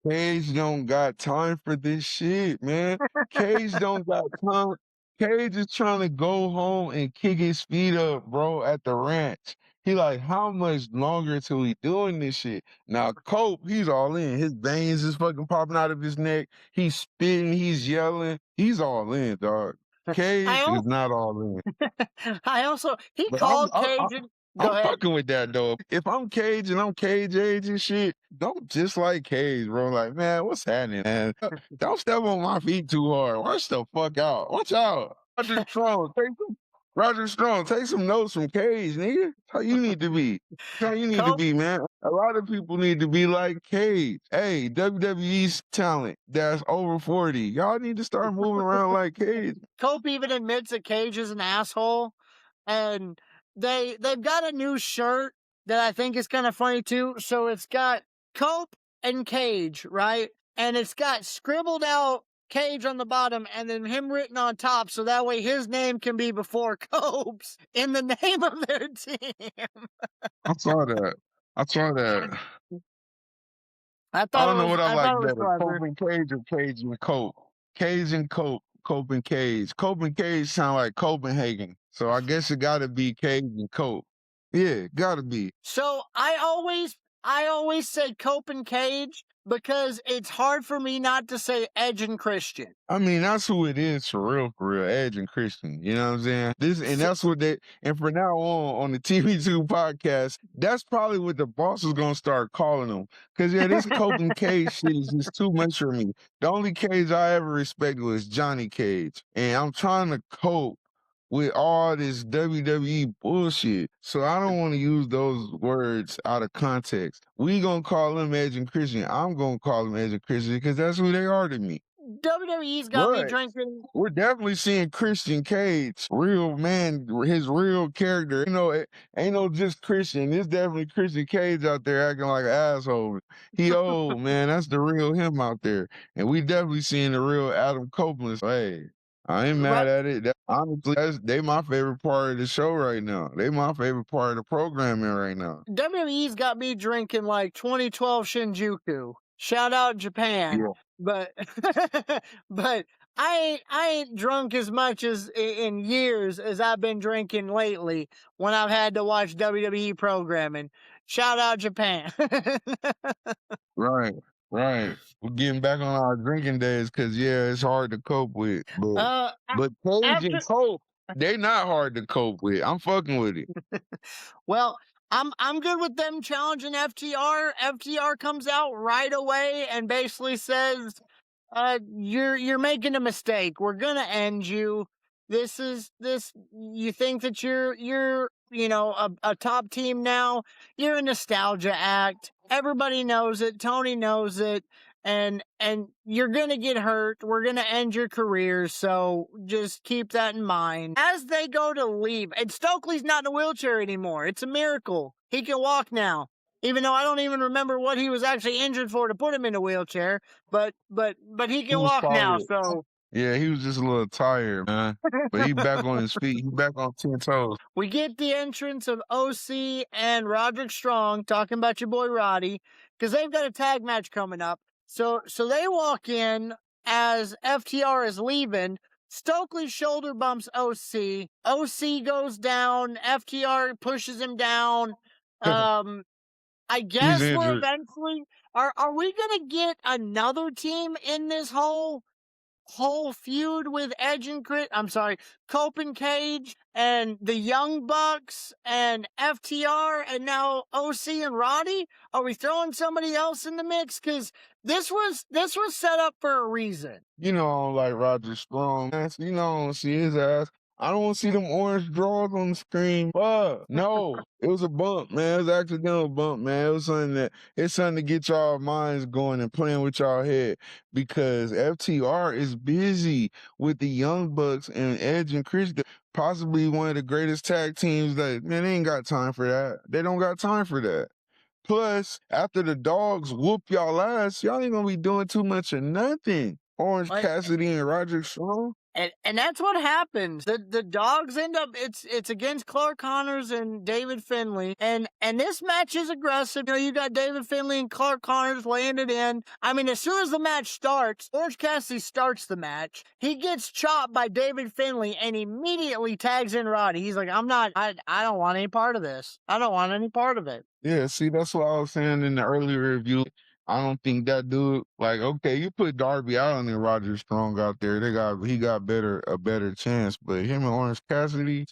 [SPEAKER 2] Cage don't got time for this shit, man. Cage don't got time. Cage is trying to go home and kick his feet up, bro, at the ranch. He like, how much longer till he doing this shit? Now, Cope, he's all in. His veins is fucking popping out of his neck. He's spitting, he's yelling. He's all in, dog. Cage is not all in.
[SPEAKER 1] He called Cage and...
[SPEAKER 2] I'm fucking with that, though. If I'm Cage and I'm Cage age and shit, don't just like Cage, bro. Like, man, what's happening, man? Don't step on my feet too hard. Watch the fuck out. Watch out. Roger Strong, take some notes from Cage, nigga. How you need to be. How you need to be, man. A lot of people need to be like Cage. Hey, WWE's talent that's over 40. Y'all need to start moving around like Cage.
[SPEAKER 1] Cope even admits that Cage is an asshole, and they've got a new shirt that I think is kind of funny too. So it's got Cope and Cage, right? And it's got scribbled out Cage on the bottom and then him written on top, so that way his name can be before Cope's in the name of their team.
[SPEAKER 2] I saw that. I don't know what I like better, Cope and Cage or Cage and Cope. Cage and Cope. Cope and Cage. Cope and Cage sound like Copenhagen. So I guess it gotta be Cage and Cope. Yeah, gotta be.
[SPEAKER 1] So I always say Cope and Cage because it's hard for me not to say Edge and Christian.
[SPEAKER 2] I mean, that's who it is for real, Edge and Christian. You know what I'm saying? That's what and from now on the TB2 podcast, that's probably what the boss is gonna start calling them. Cause yeah, this Cope and Cage shit is just too much for me. The only Cage I ever respected was Johnny Cage. And I'm trying to cope with all this WWE bullshit. So I don't want to use those words out of context. We gonna call them Edge and Christian. I'm gonna call them Edge and Christian because that's who they are to me.
[SPEAKER 1] WWE's got me drinking.
[SPEAKER 2] We're definitely seeing Christian Cage, real man, his real character. You know, it ain't no just Christian. It's definitely Christian Cage out there acting like an asshole. He old, man. That's the real him out there. And we definitely seeing the real Adam Copeland. Hey, I ain't mad at it. Honestly, they my favorite part of the show right now. They my favorite part of the programming right now.
[SPEAKER 1] WWE's got me drinking like 2012 Shinjuku. Shout out Japan. Yeah. But I ain't drunk as much as in years as I've been drinking lately when I've had to watch WWE programming. Shout out Japan.
[SPEAKER 2] Right. Right. We're getting back on our drinking days because it's hard to cope with. But Cage and Cope, they not hard to cope with. I'm fucking with it.
[SPEAKER 1] Well, I'm good with them challenging FTR. FTR comes out right away and basically says, you're making a mistake. We're gonna end you. This. You think that you're a top team now. You're a nostalgia act. Everybody knows it. Tony knows it. And you're gonna get hurt. We're gonna end your career. So just keep that in mind. As they go to leave, and Stokely's not in a wheelchair anymore. It's a miracle. He can walk now. Even though I don't even remember what he was actually injured for to put him in a wheelchair, but he can walk now. So
[SPEAKER 2] yeah, he was just a little tired, man. But he back on his feet. He back on 10 toes.
[SPEAKER 1] We get the entrance of OC and Roderick Strong talking about your boy Roddy because they've got a tag match coming up. So they walk in as FTR is leaving. Stokely shoulder bumps OC. OC goes down. FTR pushes him down. I guess we're eventually are we gonna get another team in this whole feud with Edge and Cope and Cage and the Young Bucks and FTR and now OC and Roddy? Are we throwing somebody else in the mix? Because this was set up for a reason.
[SPEAKER 2] You know, I don't like Roger Strong. You know, I don't see his ass. I don't want to see them orange drawers on the screen. No, it was a bump, man. It was an accidental bump, man. It was something to get y'all minds going and playing with y'all head because FTR is busy with the Young Bucks and Edge and Chris, possibly one of the greatest tag teams that, man, they ain't got time for that. They don't got time for that. Plus, after the dogs whoop y'all ass, y'all ain't gonna be doing too much of nothing. Orange Cassidy and Roderick Strong.
[SPEAKER 1] And that's what happens. The dogs end up it's against Clark Connors and David Finlay. And this match is aggressive. You know, you got David Finlay and Clark Connors laying it in. I mean, as soon as the match starts, Orange Cassidy starts the match. He gets chopped by David Finlay and immediately tags in Roddy. He's like, I don't want any part of this. I don't want any part of it.
[SPEAKER 2] Yeah, see, that's what I was saying in the earlier review. I don't think that dude, like, okay, you put Darby out and then Roger Strong out there. He got a better chance. But him and Orange Cassidy,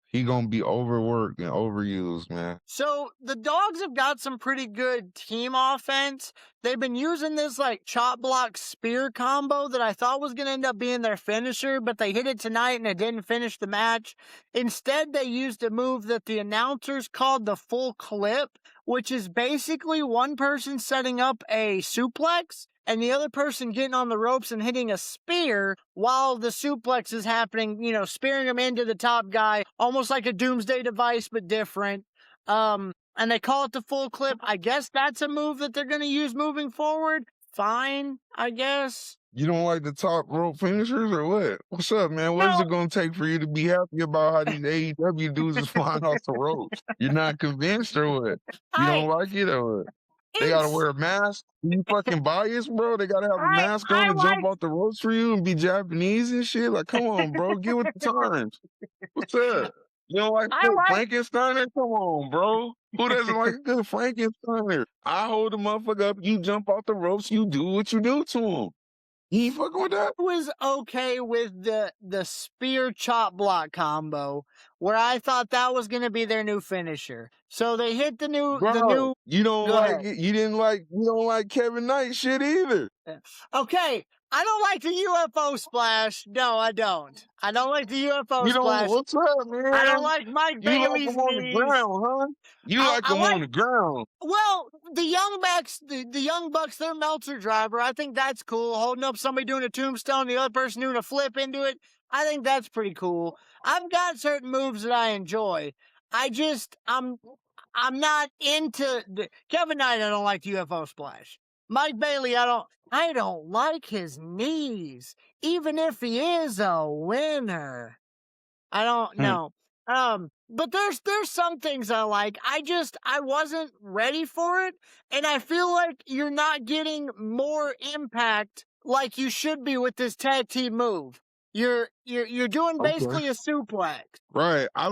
[SPEAKER 2] he gonna be overworked and overused, man.
[SPEAKER 1] So the dogs have got some pretty good team offense. They've been using this like chop block spear combo that I thought was going to end up being their finisher, but they hit it tonight and it didn't finish the match. Instead, they used a move that the announcers called the full clip, which is basically one person setting up a suplex and the other person getting on the ropes and hitting a spear while the suplex is happening, you know, spearing him into the top guy, almost like a doomsday device, but different. And they call it the full clip. I guess that's a move that they're going to use moving forward. Fine, I guess.
[SPEAKER 2] You don't like the top rope finishers or what? What's up, man? What is it going to take for you to be happy about how these AEW dudes is flying off the ropes? You're not convinced or what? You don't like it or what? They gotta wear a mask. You fucking biased, bro. They gotta have a mask on to jump off the ropes for you and be Japanese and shit. Like, come on, bro. Get with the times. What's up? You don't like Frankensteiner? Come on, bro. Who doesn't like a good Frankensteiner? I hold the motherfucker up. You jump off the ropes. You do what you do to him. You ain't fucking with that?
[SPEAKER 1] I was okay with the spear chop block combo, where I thought that was going to be their new finisher. So they hit the new.
[SPEAKER 2] You don't like it. You don't like Kevin Knight shit either.
[SPEAKER 1] Okay, I don't like the UFO splash. No, I don't. I don't like the UFO splash.
[SPEAKER 2] What's up, man?
[SPEAKER 1] I don't like Mike Bailey's
[SPEAKER 2] knees. On the ground, huh? You like him on the ground.
[SPEAKER 1] Well, the Young Bucks, their Meltzer driver, I think that's cool. Holding up somebody doing a tombstone, the other person doing a flip into it. I think that's pretty cool. I've got certain moves that I enjoy. I'm not into Kevin Knight. I don't like the UFO splash. Mike Bailey, I don't like his knees, even if he is a winner. I don't know. But there's some things I like. I wasn't ready for it, and I feel like you're not getting more impact like you should be with this tag team move. You're doing basically a suplex.
[SPEAKER 2] Right. I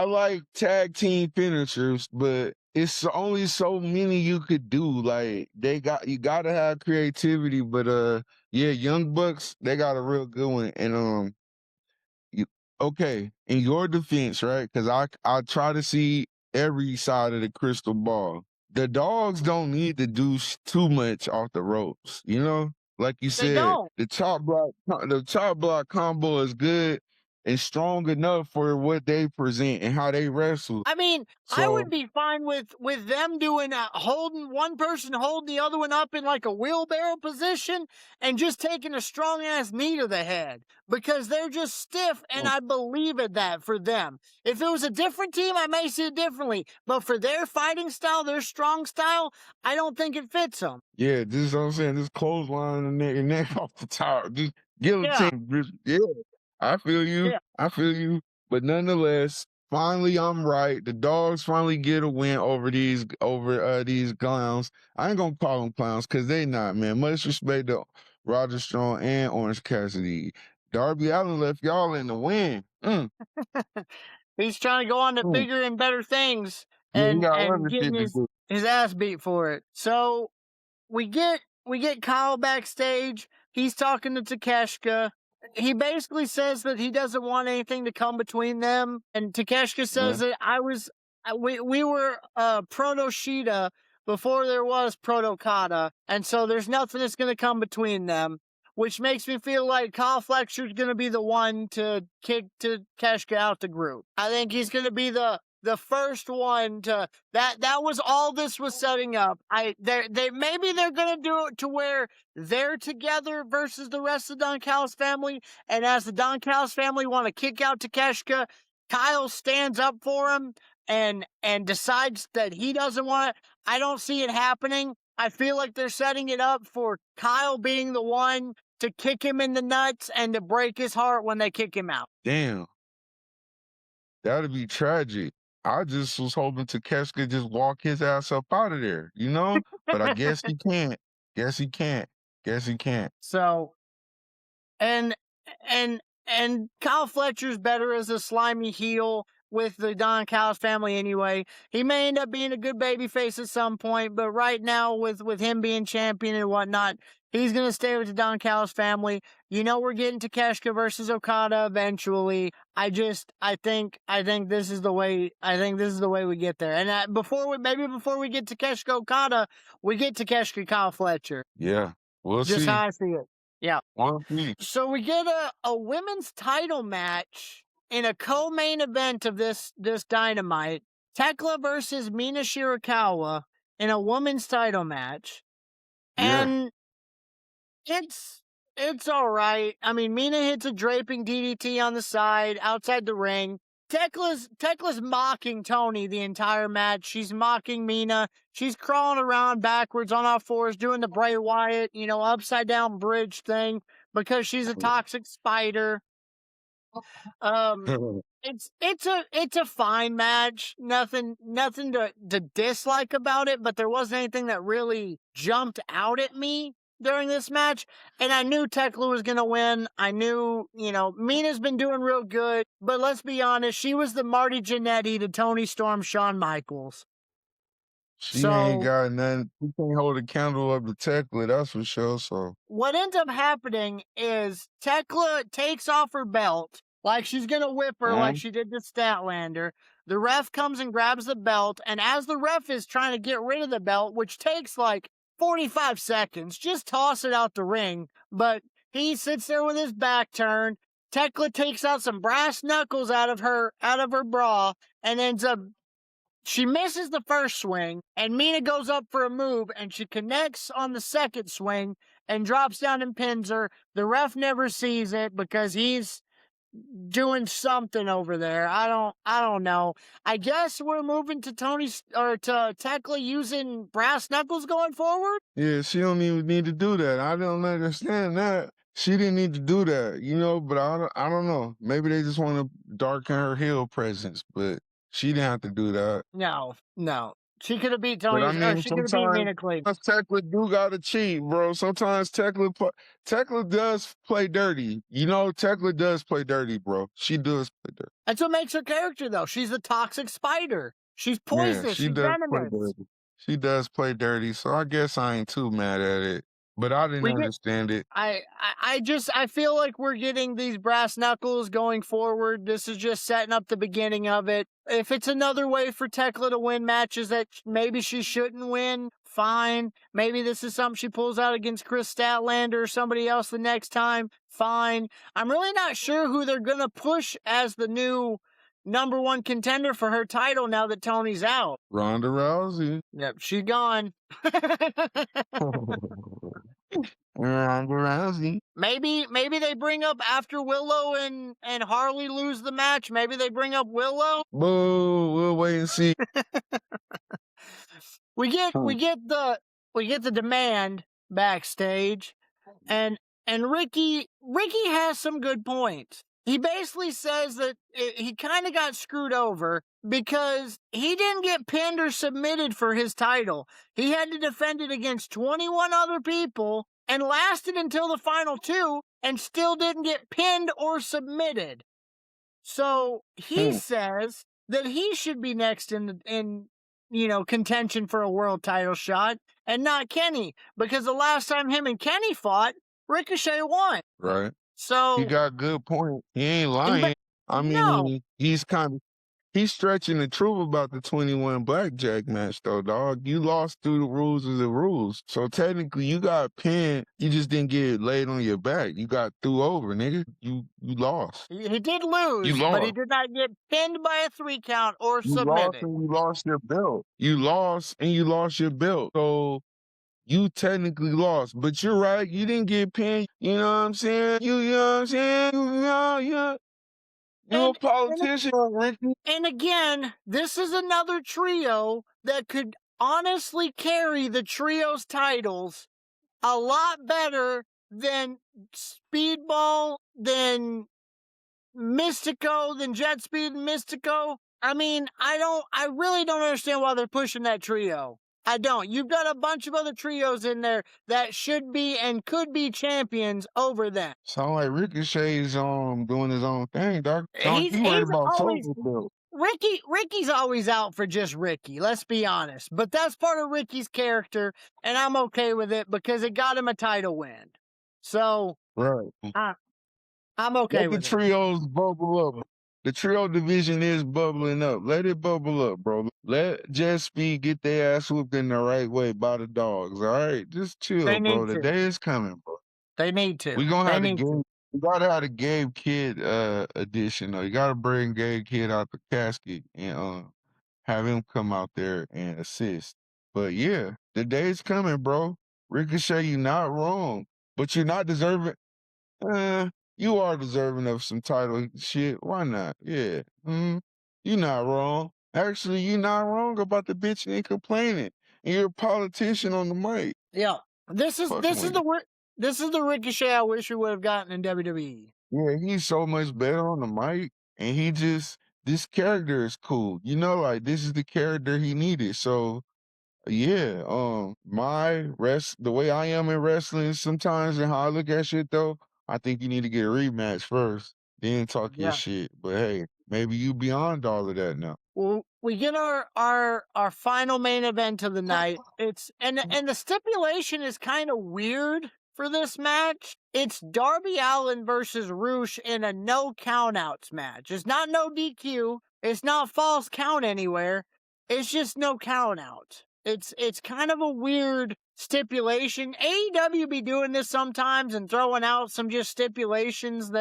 [SPEAKER 2] like tag team finishers, but it's only so many you could do. Like you gotta have creativity, but yeah, Young Bucks, they got a real good one. And you okay, in your defense, right? Because I try to see every side of the crystal ball. The dogs don't need to do too much off the ropes, you know? Like you
[SPEAKER 1] They
[SPEAKER 2] said,
[SPEAKER 1] don't.
[SPEAKER 2] the chop block combo is good and strong enough for what they present and how they wrestle.
[SPEAKER 1] I mean, I
[SPEAKER 2] So
[SPEAKER 1] would be fine with them doing holding one person, holding the other one up in like a wheelbarrow position, and just taking a strong ass knee to the head because they're just stiff, and I believe in that for them. If it was a different team, I may see it differently, but for their fighting style, their strong style, I don't think it fits them.
[SPEAKER 2] yeah, this is what I'm saying. This clothesline and neck off the top, just guillotine. Yeah, I feel you.
[SPEAKER 1] Yeah.
[SPEAKER 2] I feel you. But nonetheless, finally I'm right. The dogs finally get a win over these clowns. I ain't gonna call them clowns because they not, man. Much respect to Roger Strong and Orange Cassidy. Darby Allin left y'all in the win.
[SPEAKER 1] He's trying to go on to bigger and better things,
[SPEAKER 2] Yeah, he
[SPEAKER 1] and
[SPEAKER 2] got other
[SPEAKER 1] getting
[SPEAKER 2] shit to do.
[SPEAKER 1] his ass beat for it. So we get Kyle backstage. He's talking to Takeshita. He basically says that he doesn't want anything to come between them. And Takeshita says that we were Proto Shida before there was Proto Kata, and so there's nothing that's going to come between them. Which makes me feel like Kyle Fletcher's going to be the one to kick Takeshita out the group. I think he's going to be the first one to that was all this was setting up. Maybe they're gonna do it to where they're together versus the rest of the Don Callis family, and as the Don Callis family want to kick out Takeshita, Kyle stands up for him and decides that he doesn't want it. I don't see it happening. I feel like they're setting it up for Kyle being the one to kick him in the nuts and to break his heart when they kick him out.
[SPEAKER 2] Damn. That'd be tragic. I just was hoping Takeshita just walk his ass up out of there, you know? But I guess he can't. Guess he can't. Guess he can't.
[SPEAKER 1] So, and Kyle Fletcher's better as a slimy heel with the Don Callis family anyway. He may end up being a good babyface at some point, but right now with him being champion and whatnot, he's gonna stay with the Don Callis family. You know we're getting Takeshita versus Okada eventually. I think this is the way. I think this is the way we get there. And before we get Takeshita Okada, we get Takeshita Kyle Fletcher.
[SPEAKER 2] Yeah, we'll see.
[SPEAKER 1] Just how I see it. Yeah.
[SPEAKER 2] So
[SPEAKER 1] we get a women's title match in a co-main event of this Dynamite. Tekla versus Mina Shirakawa in a women's title match.
[SPEAKER 2] Yeah.
[SPEAKER 1] And it's all right. I mean, Mina hits a draping DDT on the side outside the ring. Tekla's mocking Tony the entire match. She's mocking Mina. She's crawling around backwards on all fours, doing the Bray Wyatt, upside down bridge thing because she's a toxic spider. It's a fine match. Nothing to dislike about it, but there wasn't anything that really jumped out at me during this match, and I knew Tekla was going to win. I knew, Mina's been doing real good, but let's be honest, she was the Marty Jannetty to Tony Storm, Shawn Michaels.
[SPEAKER 2] She ain't got nothing. She can't hold a candle up to Tekla, that's for sure. So
[SPEAKER 1] what ends up happening is Tekla takes off her belt, like she's going to whip her like she did to Statlander. The ref comes and grabs the belt, and as the ref is trying to get rid of the belt, which takes like 45 seconds, just toss it out the ring. But he sits there with his back turned. Tekla takes out some brass knuckles out of her bra and ends up, she misses the first swing, and Mina goes up for a move, and she connects on the second swing and drops down and pins her. The ref never sees it because he's doing something over there. I don't know. I guess we're moving to to Tekla using brass knuckles going forward.
[SPEAKER 2] Yeah, she don't even need to do that. I don't understand that. She didn't need to do that, but I don't know. Maybe they just want to darken her heel presence, but she didn't have to do that.
[SPEAKER 1] No. She could have beat Tony. She could have beat Mina Cleave.
[SPEAKER 2] Tekla do gotta cheat, bro. Sometimes Tekla does play dirty. Tekla does play dirty, bro. She does play dirty.
[SPEAKER 1] That's what makes her character, though. She's the toxic spider. She's poisonous.
[SPEAKER 2] she
[SPEAKER 1] She's
[SPEAKER 2] does play
[SPEAKER 1] venomous.
[SPEAKER 2] dirty. She does play dirty, so I guess I ain't too mad at it. But I didn't understand it.
[SPEAKER 1] I feel like we're getting these brass knuckles going forward. This is just setting up the beginning of it. If it's another way for Tekla to win matches that maybe she shouldn't win, fine. Maybe this is something she pulls out against Chris Statlander or somebody else the next time, fine. I'm really not sure who they're going to push as the new #1 contender for her title now that Tony's out.
[SPEAKER 2] Ronda Rousey.
[SPEAKER 1] Yep, she's gone.
[SPEAKER 2] Ronda Rousey.
[SPEAKER 1] Maybe they bring up after Willow and Harley lose the match. Maybe they bring up Willow.
[SPEAKER 2] Boo! We'll wait and see.
[SPEAKER 1] we get the demand backstage, and Ricky has some good points. He basically says that he kind of got screwed over because he didn't get pinned or submitted for his title. He had to defend it against 21 other people and lasted until the final 2 and still didn't get pinned or submitted. So he says that he should be next in contention for a world title shot and not Kenny, because the last time him and Kenny fought, Ricochet won.
[SPEAKER 2] Right.
[SPEAKER 1] So
[SPEAKER 2] he got good point. He ain't lying. I mean, he's stretching the truth about the 21 blackjack match, though, dog. You lost through the rules of the rules. So technically, you got pinned. You just didn't get laid on your back. You got threw over, nigga. You lost.
[SPEAKER 1] He did lose, but he did not get pinned by a 3 count or submitted.
[SPEAKER 2] You lost and you lost your belt. You lost and you lost your belt. So you technically lost, but you're right. You didn't get pinned. You know what I'm saying? You know what I'm saying? You're a politician, Ricky.
[SPEAKER 1] And again, this is another trio that could honestly carry the trio's titles a lot better than Speedball, than Mystico, than Jet Speed and Mystico. I mean, I really don't understand why they're pushing that trio. I don't. You've got a bunch of other trios in there that should be and could be champions over them.
[SPEAKER 2] Sound like Ricochet's doing his own thing, dog. He's worried about always,
[SPEAKER 1] Ricky's always out for just Ricky, let's be honest. But that's part of Ricky's character, and I'm okay with it because it got him a title win. So
[SPEAKER 2] right.
[SPEAKER 1] I'm okay with it.
[SPEAKER 2] Let the trios bubble up. The trio division is bubbling up. Let it bubble up, bro. Let Jet Speed get their ass whooped in the right way by the dogs, all right? Just chill, bro. The day is coming, bro.
[SPEAKER 1] They need to.
[SPEAKER 2] We gotta have the Gabe Kidd edition, though. You gotta bring Gabe Kidd out the casket and have him come out there and assist. But yeah, the day is coming, bro. Ricochet, you're not wrong. But you're not deserving. You are deserving of some title shit. Why not? Yeah. You're not wrong. Actually, you're not wrong about the bitching and complaining. And you're a politician on the mic.
[SPEAKER 1] Yeah. This is the Ricochet I wish we would have gotten in WWE.
[SPEAKER 2] Yeah, he's so much better on the mic. And this character is cool. You know, like, this is the character he needed. So, yeah, the way I am in wrestling sometimes and how I look at shit, though, I think you need to get a rematch first, then talk your shit. But hey, maybe you beyond all of that now.
[SPEAKER 1] Well, we get our final main event of the night. It's and the stipulation is kind of weird for this match. It's Darby Allin versus Roosh in a no countouts match. It's not no DQ. It's not false count anywhere. It's just no countout. It's kind of a weird stipulation. AEW be doing this sometimes and throwing out some just stipulations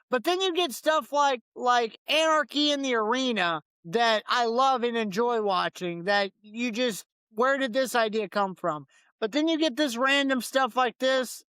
[SPEAKER 1] but then you get stuff like Anarchy in the Arena that I love and enjoy watching, that you just, where did this idea come from? But then you get this random stuff like this.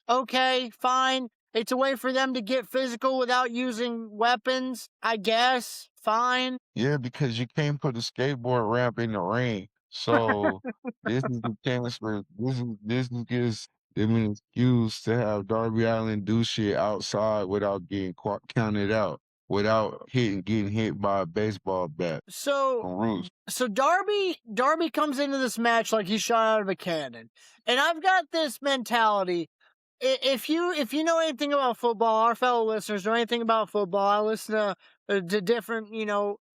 [SPEAKER 1] Okay, fine. It's a way for them to get physical without using weapons, I guess. Fine.
[SPEAKER 2] Yeah, because you can't put a skateboard ramp in the ring. So this is the chance for this gives them an excuse to have Darby Allin do shit outside without getting counted out, without getting hit by a baseball bat.
[SPEAKER 1] So Darby comes into this match like he's shot out of a cannon. And I've got this mentality. If you know anything about football, our fellow listeners know anything about football, I listen to different,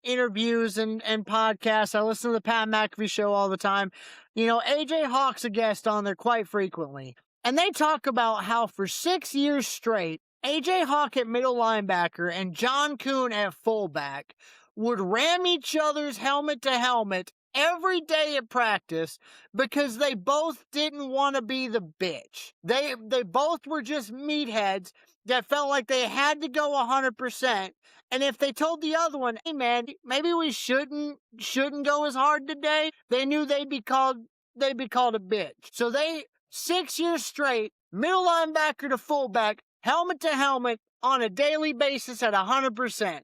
[SPEAKER 1] interviews and podcasts. I listen to the Pat McAfee show all the time. You know, AJ Hawk's a guest on there quite frequently. And they talk about how for 6 years straight, AJ Hawk at middle linebacker and John Kuhn at fullback would ram each other's helmet to helmet every day at practice because they both didn't want to be the bitch. They both were just meatheads that felt like they had to go 100%. And if they told the other one, "Hey man, maybe we shouldn't go as hard today," they knew they'd be called a bitch. So they 6 years straight, middle linebacker to fullback, helmet to helmet on a daily basis at 100%.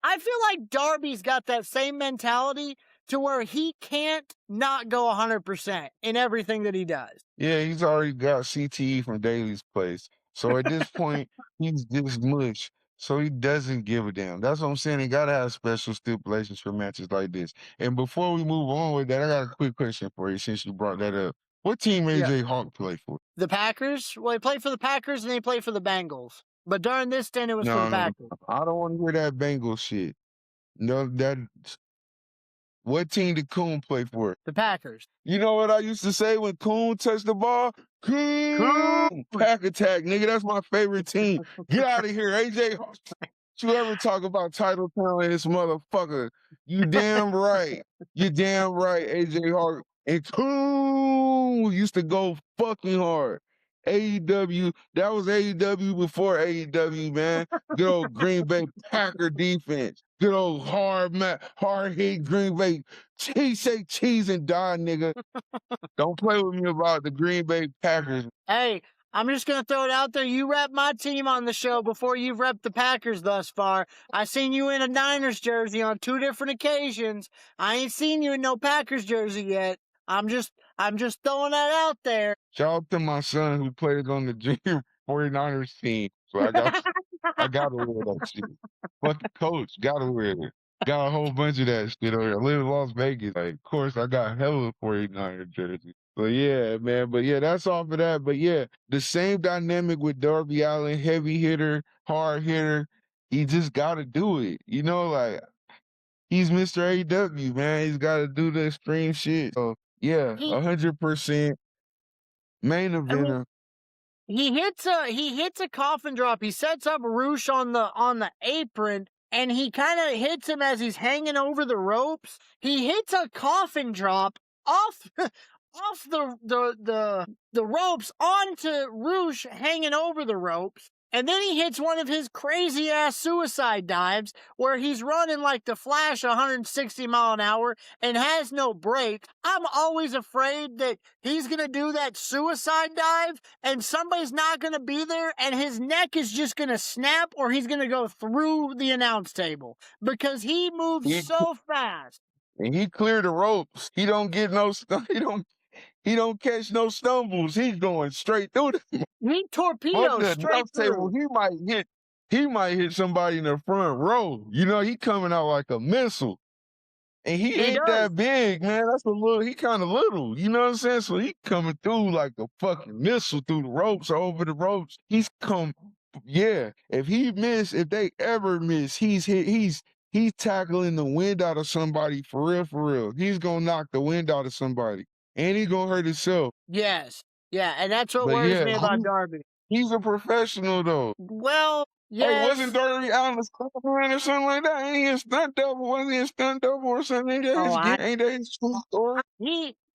[SPEAKER 1] I feel like Darby's got that same mentality to where he can't not go 100% in everything that he does.
[SPEAKER 2] Yeah, he's already got CTE from Daly's place. So at this point, he's just mush. So he doesn't give a damn. That's what I'm saying. He gotta have special stipulations for matches like this. And before we move on with that, I got a quick question for you since you brought that up. What team AJ Hawk play for?
[SPEAKER 1] The Packers. Well, he played for the Packers and he played for the Bengals. But during this stint, it was for the Packers.
[SPEAKER 2] I don't want to hear that Bengals shit. No, what team did Coon play for?
[SPEAKER 1] The Packers.
[SPEAKER 2] You know what I used to say when Coon touched the ball? Coon! Pack attack, nigga. That's my favorite team. Get out of here, AJ. You ever talk about title town in this motherfucker? You damn right. You damn right, AJ Hawk. And Coon used to go fucking hard. AEW, that was AEW before AEW, man. Good old Green Bay Packer defense. Good old hard hit Green Bay. Say cheese and die, nigga. Don't play with me about the Green Bay Packers.
[SPEAKER 1] Hey, I'm just going to throw it out there. You rep my team on the show before you've repped the Packers thus far. I seen you in a Niners jersey on 2 different occasions. I ain't seen you in no Packers jersey yet. I'm just throwing that out there.
[SPEAKER 2] Shout out to my son who plays on the junior 49ers team. So I gotta wear that shit. Fuck the coach, gotta wear it. Got a whole bunch of that shit over here. I live in Las Vegas. Like, of course, I got hella 49er jersey. But yeah, man. But yeah, that's all for that. But yeah, the same dynamic with Darby Allin, heavy hitter, hard hitter. He just gotta do it. You know, like he's Mr. AEW, man. He's gotta do the extreme shit. So yeah, 100% main eventer.
[SPEAKER 1] He hits a coffin drop. He sets up Roosh on the apron, and he kind of hits him as he's hanging over the ropes. He hits a coffin drop off the ropes onto Roosh hanging over the ropes. And then he hits one of his crazy ass suicide dives where he's running like the Flash 160 mile an hour and has no brakes. I'm always afraid that he's going to do that suicide dive and somebody's not going to be there and his neck is just going to snap or he's going to go through the announce table because he moves so fast.
[SPEAKER 2] And he cleared the ropes. He don't get no he don't catch no stumbles. He's going straight through them.
[SPEAKER 1] He torpedoes straight through.
[SPEAKER 2] He might hit somebody in the front row. You know, he coming out like a missile. And he ain't that big, man. He kind of little. You know what I'm saying? So he coming through like a fucking missile through the ropes or over the ropes. If they ever miss, he's tackling the wind out of somebody for real. He's gonna knock the wind out of somebody. And he's gonna hurt himself.
[SPEAKER 1] Yes. Yeah, and that's what worries me about Darby.
[SPEAKER 2] He's a professional, though.
[SPEAKER 1] Well, yes.
[SPEAKER 2] Hey, wasn't Darby Allin a stuntman or something like that? Ain't he a stunt double? Wasn't he a stunt double or something? Ain't that his story?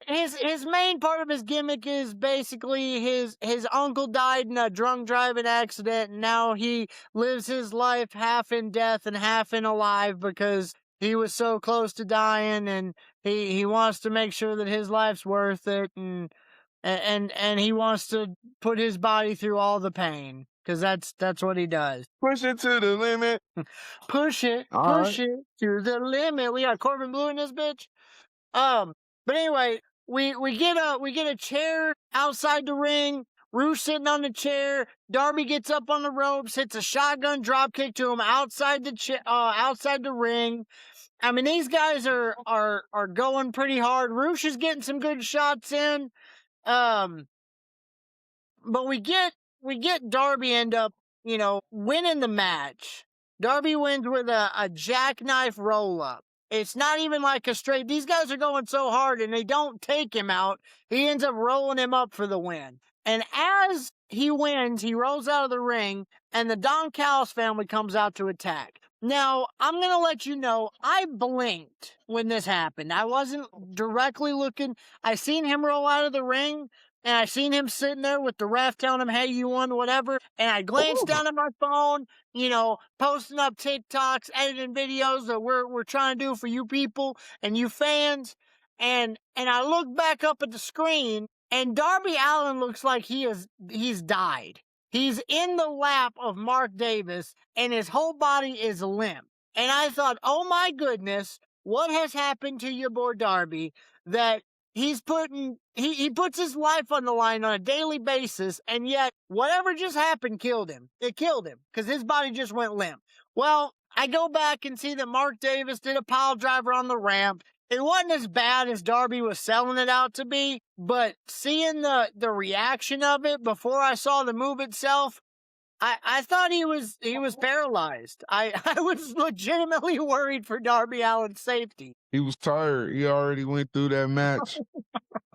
[SPEAKER 1] His main part of his gimmick is basically his uncle died in a drunk driving accident, and now he lives his life half in death and half in alive because he was so close to dying, and he wants to make sure that his life's worth it, and he wants to put his body through all the pain because that's what he does.
[SPEAKER 2] Push it to the limit.
[SPEAKER 1] Push it to the limit. We got Corbin Blue in this bitch. But anyway, we get a chair outside the ring. Roosh sitting on the chair. Darby gets up on the ropes, hits a shotgun drop kick to him outside the ring. I mean, these guys are going pretty hard. Roosh is getting some good shots in. But we get Darby end up, winning the match. Darby wins with a jackknife roll-up. It's not even like a straight... These guys are going so hard, and they don't take him out. He ends up rolling him up for the win. And as he wins, he rolls out of the ring, and the Don Callis family comes out to attack. Now, I'm going to let you know, I blinked when this happened. I wasn't directly looking. I seen him roll out of the ring, and I seen him sitting there with the ref telling him, hey, you won, whatever. And I glanced down at my phone, you know, posting up TikToks, editing videos that we're trying to do for you people and you fans. And I look back up at the screen, and Darby Allin looks like he's died. He's in the lap of Mark Davis, and his whole body is limp. And I thought, oh my goodness, what has happened to your boy Darby that he puts his life on the line on a daily basis, and yet whatever just happened killed him. It killed him because his body just went limp. Well, I go back and see that Mark Davis did a pile driver on the ramp. It wasn't as bad as Darby was selling it out to be, but seeing the reaction of it before I saw the move itself, I thought he was paralyzed. I was legitimately worried for Darby Allin's safety.
[SPEAKER 2] He was tired. He already went through that match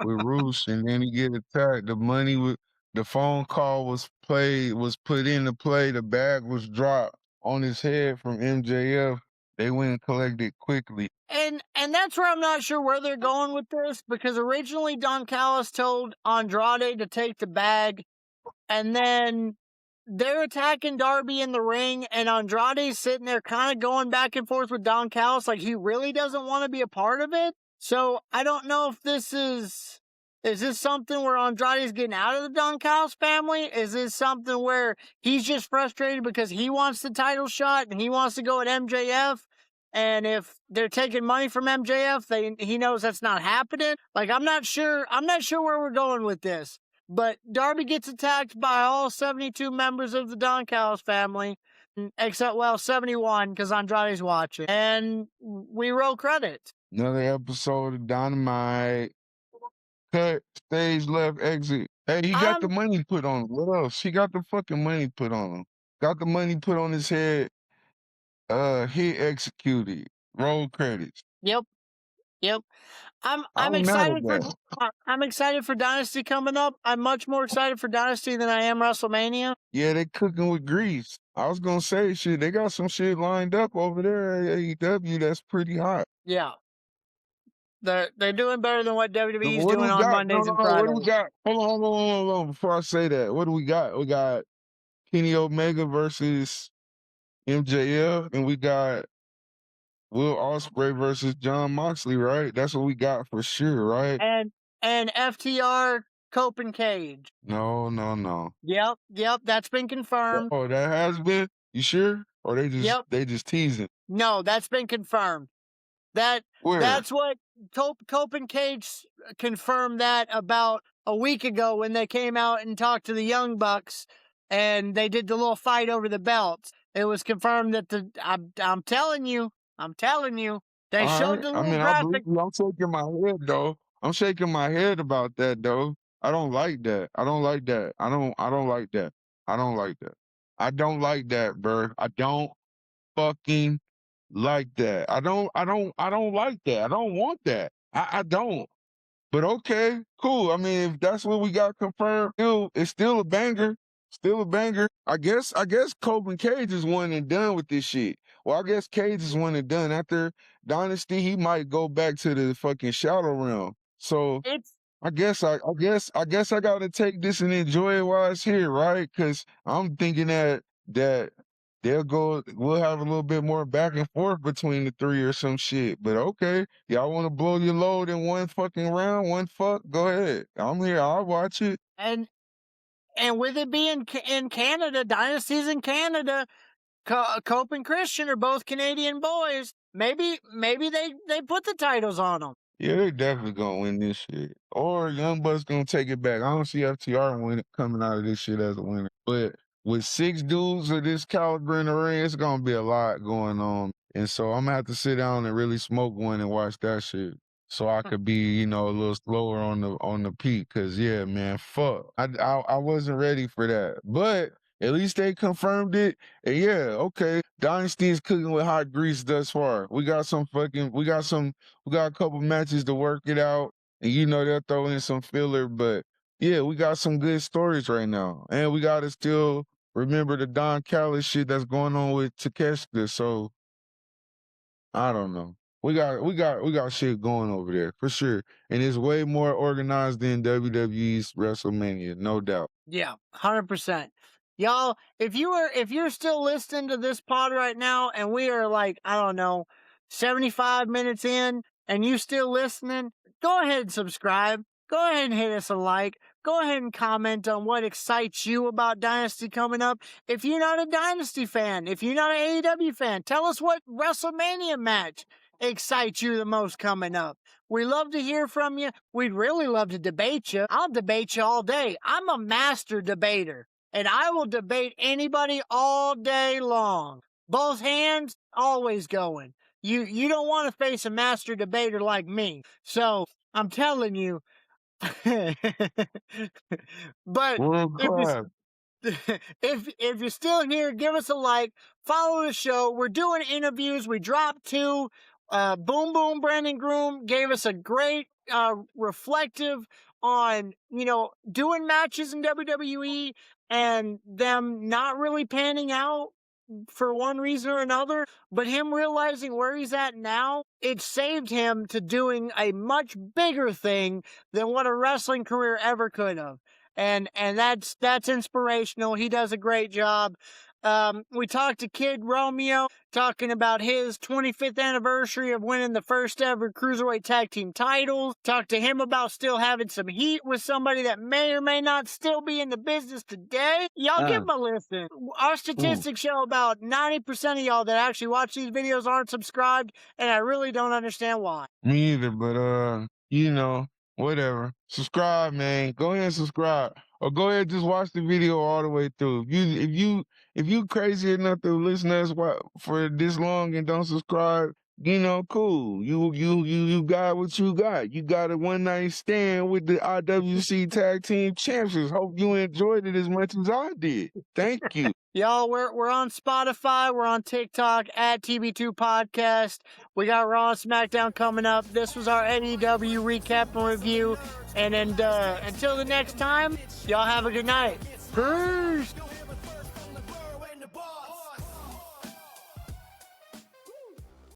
[SPEAKER 2] with Roosh, and then he get attacked. The phone call was put into play. The bag was dropped on his head from MJF. They went and collected quickly.
[SPEAKER 1] And that's where I'm not sure where they're going with this, because originally Don Callis told Andrade to take the bag, and then they're attacking Darby in the ring, and Andrade's sitting there kind of going back and forth with Don Callis like he really doesn't want to be a part of it. So I don't know if this is this something where Andrade's getting out of the Don Callis family? Is this something where he's just frustrated because he wants the title shot and he wants to go at MJF? And if they're taking money from MJF, he knows that's not happening. Like, I'm not sure where we're going with this. But Darby gets attacked by all 72 members of the Don Callis family, except, 71, because Andrade's watching. And we roll credits.
[SPEAKER 2] Another episode of Dynamite. Cut, stage left, exit. Hey, he got the money put on him. What else? He got the fucking money put on him. Got the money put on his head. Hit executed. Roll credits.
[SPEAKER 1] Yep. I'm excited I'm excited for Dynasty coming up. I'm much more excited for Dynasty than I am WrestleMania.
[SPEAKER 2] Yeah, they cooking with grease. I was gonna say shit. They got some shit lined up over there at AEW that's pretty hot.
[SPEAKER 1] Yeah. They're doing better than what WWE's doing on Mondays and Fridays.
[SPEAKER 2] What do we got? Hold on. Before I say that, what do we got? We got Kenny Omega versus MJF, and we got Will Ospreay versus John Moxley, right? That's what we got for sure, right?
[SPEAKER 1] And FTR Copen Cage.
[SPEAKER 2] No.
[SPEAKER 1] Yep, that's been confirmed.
[SPEAKER 2] Oh, that has been? You sure? Or they just teasing?
[SPEAKER 1] No, that's been confirmed. That's what Copen Cage confirmed that about a week ago when they came out and talked to the Young Bucks and they did the little fight over the belts. It was confirmed that I'm telling you, they showed the little graphic.
[SPEAKER 2] I'm shaking my head though. I'm shaking my head about that though. I don't like that. I don't like that, Burr. I don't fucking like that. I don't like that. I don't want that. I don't. But okay, cool. I mean, if that's what we got confirmed, it's still a banger. Still a banger. I guess Copen Cage is one and done with this shit. Well, I guess Cage is one and done. After Dynasty, he might go back to the fucking Shadow Realm. So I guess I gotta take this and enjoy it while it's here, right? Because I'm thinking that we'll have a little bit more back and forth between the three or some shit. But okay, y'all want to blow your load in one fucking round, go ahead. I'm here. I'll watch it.
[SPEAKER 1] And with it being in Canada, Dynasty's in Canada, Cope and Christian are both Canadian boys. Maybe they put the titles on them.
[SPEAKER 2] Yeah, they definitely gonna win this shit. Or Young Bucks gonna take it back. I don't see FTR coming out of this shit as a winner. But with 6 dudes of this caliber in the ring, it's gonna be a lot going on. And so I'm gonna have to sit down and really smoke one and watch that shit. So I could be, a little slower on the peak. Cause yeah, man, fuck. I wasn't ready for that. But At least they confirmed it. And yeah, okay. Dynasty is cooking with hot grease thus far. We got a couple matches to work it out. And they'll throw in some filler, but yeah, we got some good stories right now. And we gotta still remember the Don Callis shit that's going on with Takeshita. So I don't know. We got shit going over there for sure. And it's way more organized than WWE's WrestleMania, no doubt.
[SPEAKER 1] Yeah, 100%. Y'all, if you're still listening to this pod right now and we are like, I don't know, 75 minutes in and you still listening, go ahead and subscribe. Go ahead and hit us a like. Go ahead and comment on what excites you about Dynasty coming up. If you're not a Dynasty fan, if you're not an AEW fan, tell us what WrestleMania match excites you the most coming up. We love to hear from you. We'd really love to debate you. I'll debate you all day. I'm a master debater, and I will debate anybody all day long. Both hands, always going. You don't want to face a master debater like me. So I'm telling you. But if you're still here, give us a like, follow the show. We're doing interviews. We dropped 2. Boom Boom Brandon Groom gave us a great reflective on, doing matches in WWE and them not really panning out for one reason or another, but him realizing where he's at now, it saved him to doing a much bigger thing than what a wrestling career ever could have. And that's inspirational. He does a great job. We talked to Kid Romeo, talking about his 25th anniversary of winning the first ever Cruiserweight Tag Team titles. Talked to him about still having some heat with somebody that may or may not still be in the business today. Y'all give him a listen. Our statistics show about 90% of y'all that actually watch these videos aren't subscribed, and I really don't understand why.
[SPEAKER 2] Me either, but whatever. Subscribe, man. Go ahead and subscribe. Or go ahead and just watch the video all the way through. If you crazy enough to listen to us for this long and don't subscribe, cool. You got what you got. You got a one night stand with the IWC Tag Team Champions. Hope you enjoyed it as much as I did. Thank you.
[SPEAKER 1] Y'all, we're on Spotify, we're on TikTok at TB2 Podcast. We got Raw and SmackDown coming up. This was our AEW recap and review. And until the next time, y'all have a good night. Peace!